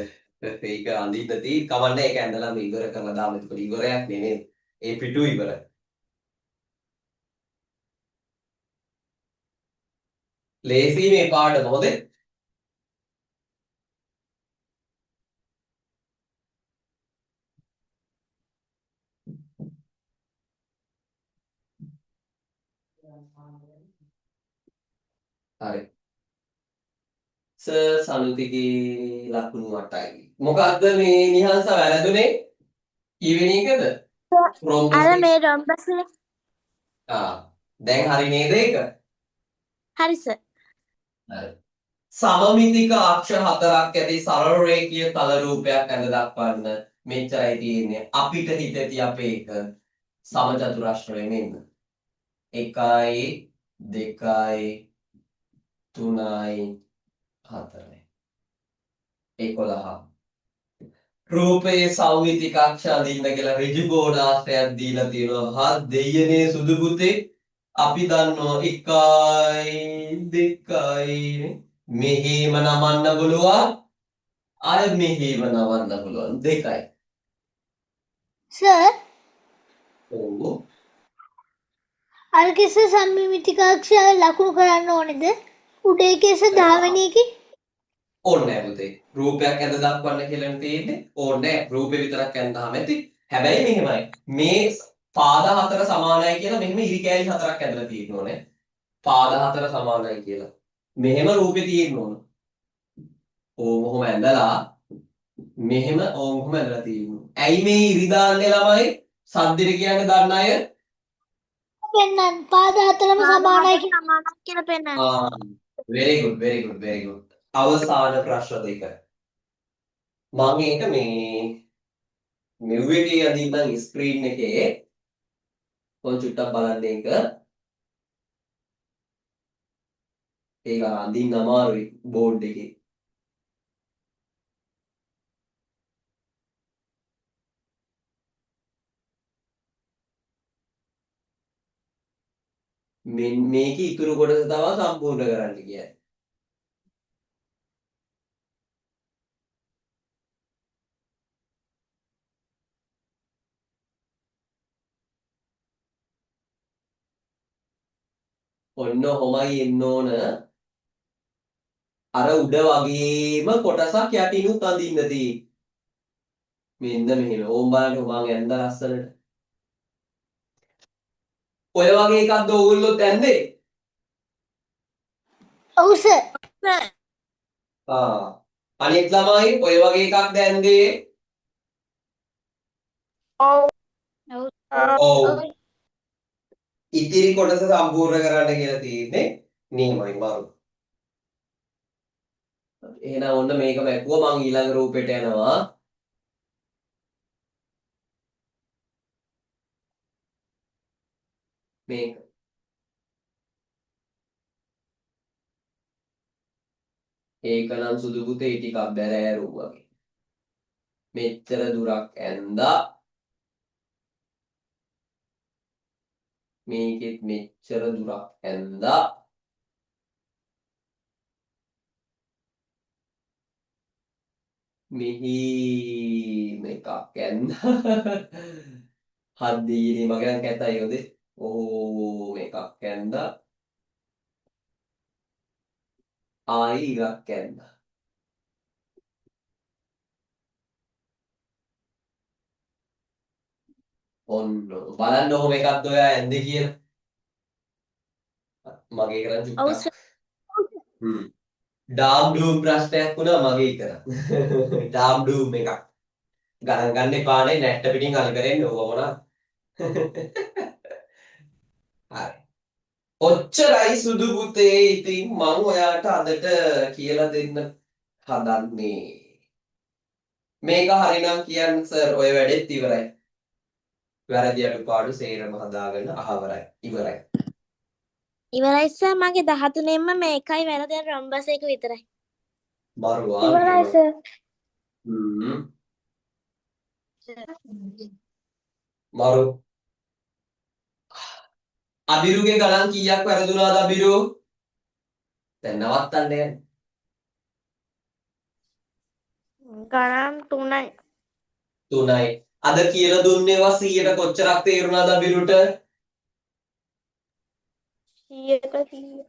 ඒක අඳින්න තියෙයි කවන්නේ ඒක ඇඳලා මේ ඉවර කරලා දාන්න. ඒක ඉවරයක් නේ නේද? ඒ පිටු ඉවරයි. ලේසි මේ පාඩම හොඳේ. හරි. සනුතිගේ ලකුණු 8යි. මොකද්ද මේ නිහංස වැරදුනේ? කීවෙනි එකද? අර මේ රොම්බසේ දැන් හරි නේද ඒක? හරි සර්. හරි. සමමිතික අක්ෂ 4ක් ඇති සරල රේඛීය තල රූපයක් ඇඳ දක්වන්න මෙච්චරයි තියෙන්නේ. අපිට හිතෙති අපේ එක සමචතුරස්‍රය නේද? 1යි 2යි 3යි 4යි 11. රූපයේ සෞමිතික අක්ෂ අඳින්න කියලා ඍජු කෝණාශ්‍රයක් දීලා තියෙනවා. හා දෙයනේ සුදු පුතේ අපි දන්නවා 1යි 2යි මෙහෙම නමන්න පුළුවන්. ආය මෙහෙම නමන්න පුළුවන් 2යි. සර් ඔව්. අර කිස සම්මිතිකාක්ෂය ලකුණු කරන්න ඕනේද? උඩේ කිස 10 වෙනි එකේ ඕනේ නැහැ පුතේ. රූපයක් ඇඳ දක්වන්න කියලා තියෙන්නේ. ඕනේ නැහැ. රූපේ විතරක් ඇඳාම ඇති. හැබැයි මෙහෙමයි. මේ පාද 4 සමානයි කියලා මෙහෙම ඉරි කෑලි 4ක් ඇඳලා තියෙන්න ඕනේ. පාද 4 සමානයි කියලා. මෙහෙම රූපේ තියෙන්න ඕන. ඔහොම ඇඳලා මෙහෙම ඔහොම ඇඳලා තියෙන්න. ඇයි මේ ඉරි දාන්නේ ළමයි? සද්දෙට කියන්නේ දන්න අය? පෙන්නන්න පාද 4ම සමානයි කියලා පෙන්නන්න. very good very good very good. අවසාන ප්‍රශ්න දෙක. මම ඒක මෙව්වේකේ අදින්නම් ස්ක්‍රීන් එකේ පොල් චුට්ටක් බලන්න ඒක. ඒක අඳින්න අමාරුයි බෝඩ් එකේ. මේක ඉතුරු කොටස තමයි සම්පූර්ණ කරන්න කියන්නේ. ඔන්න ඔහොමයි එන්න ඕන. අර උඩ වගේම කොටසක් යටිනුත් අඳින්න තියෙන්නේ. මෙන්න මෙහෙම. ඕම් බලන්න මම ඇඳ ලස්සනට. ඔය වගේ එකක්ද ඕගොල්ලොත් ඇන්දේ? ඔව් සර්. අනිත් ළමයි ඔය වගේ එකක්ද ඇන්දේ? ඔව්. ඔව්. ඉතිරි කොටස සම්පූර්ණ කරන්න කියලා තියෙන්නේ. නියමයි මාරු. එහෙනම් ඔන්න මේක මැකුවා මං ඊළඟ රූපෙට යනවා. මේක. ඒකනම් සුදු පුතේ ටිකක් බැරෑරු වගේ. මෙච්චර දුරක් ඇන්දා. මේකෙත් මෙච්චර දුරක් ඇන්දා. මෙහි එකක් ඇන්දා. හද්දීනේ මගන් කැතයි යොදේ. ඕ එකක් ඇන්දා. ආයි එකක් ඇන්දා. ඔන්න බලන්න ඔහොම එකක්ද ඔයා ඇන්දේ කියලා. මගේ කරන් ඔව් චුට්ටක්. සර්. ඩාම් ඩූම් ප්‍රශ්නයක් වුණා මගේ කරන්. ඩාම් ඩූම් එකක්. ගණන් ගන්න එපානේ නැට්ට පිටින් අල් කරෙන්න ඕක මොනවා. හරි. ඔච්චරයි සුදු පුතේ. ඉතින් මම ඔයාට අදට කියලා දෙන්න හදන්නේ. මේක හරිනම් කියන්න සර් ඔය වැඩෙත් ඉවරයි. වැරදි අඩුපාඩු සේරම හදාගෙන අහවරයි. ඉවරයි. ඉවරයි සර්. මගේ 13න්ම මේකයි වැරදි රොම්බස් එක විතරයි. මරුවා. ඉවරයි සර්. මරු. අබිරුගේ ගණන් කීයක් වැරදුනාද අබිරු? දැන් නවත්තන්න යන්න. ගණන් 3යි. 3යි. අද කියලා දුන්නේවා 100ට කොච්චරක් තේරුණාද අබිරුට? 100ට 100.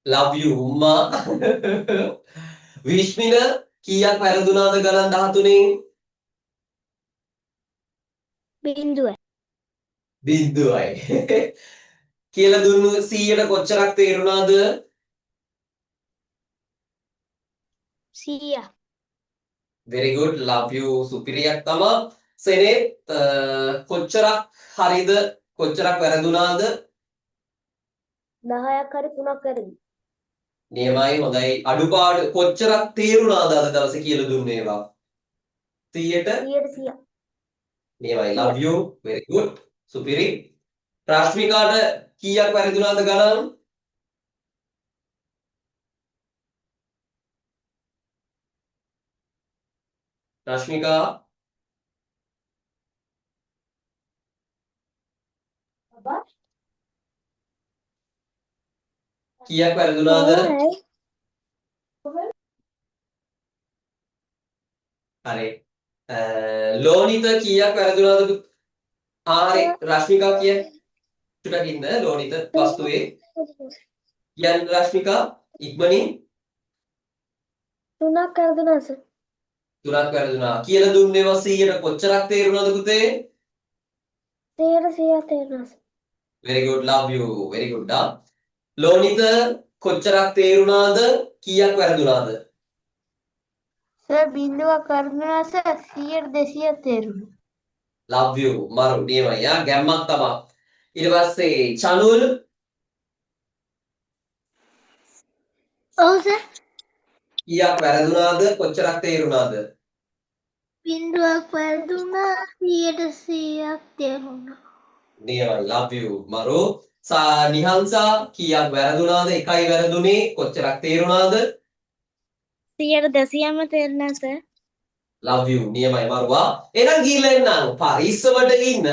love you උම්මා. විශ්මින කීයක් වැරදුනාද ගණන් 13න්? බිඳුවයි. බිඳුවයි. කියලා දුන්නු 100ට කොච්චරක් තේරුණාද? 100. very good love you සුපිරියක් තමයි. සෙනෙත් කොච්චරක් හරිද කොච්චරක් වැරදුනාද? 10ක් හරි 3ක් වැරදි. නියමයි හොඳයි. අඩුපාඩු කොච්චරක් තේරුණාද අද දවසේ කියලා දුන්නේ ඒවා? 100ට 100. නියමයි love you very good සුපිරි. රශ්මිකාට කීයක් වැරදුනාද ගණන්? රශ්මිකා කීයක් වැරදුනාද? හරි. ලෝනිත කීයක් වැරදුනාද? හරි රශ්මිකා කිය. චුට්ටක් ඉන්න ලෝනිත වස්තුවේ. කියන්න රශ්මිකා ඉක්මනින් 3ක් වැරදුනා සර්. 3ක් වැරදුනා. කියලා දුන්නේවා 100ට කොච්චරක් තේරුණාද පුතේ? 100 තේරුණා sir. very good love you very good ලෝනිත කොච්චරක් තේරුණාද? කීයක් වැරදුනාද? සර් බිඳුවක් වැරදුනා සර් 100ට 200 තේරුණා. love you මරු නියමයි යා ගැම්මක් තමයි. ඊට පස්සේ චනුල් ඔව් සර්. කීයක් වැරදුනාද? කොච්චරක් තේරුණාද? බිඳුවක් වැරදුනා 100ක් තේරුණා. නියමයි love you මරු. නිහංසා කීයක් වැරදුනාද? එකයි වැරදුනේ. කොච්චරක් තේරුණාද? 100ට 200ම තේරුණා සර්. love you නියමයි මරුවා. එහෙනම් ගිහිල්ලා එන්නම් පරිස්සමට ඉන්න.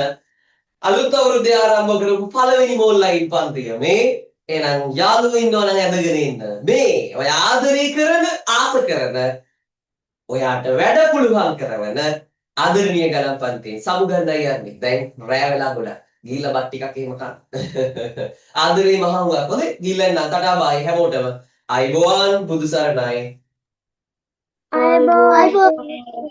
අලුත් අවුරුද්දේ ආරම්භ කරපු පළවෙනි ඕන්ලයින් පන්තිය මේ. එහෙනම් යාළුවෝ ඉන්නවා නම් ඇදගෙන ඉන්න. මේ ඔය ආදරේ කරන ආස කරන ඔයාට වැඩ පුළුවන් කරවන ආදරණීය ගණන් පන්තියෙන් සමුගන්නයි යන්නේ. දැන් රෑ වෙලා ගොඩක්. ගිහිල්ලා බත් ටිකක් එහෙම කන්න. ආදරේ මහා උගා. හොඳේ ගිහිල්ලා එන්න ටටා බයි හැමෝටම. අයිබෝන් බුදු සරණයි. අයබෝවන්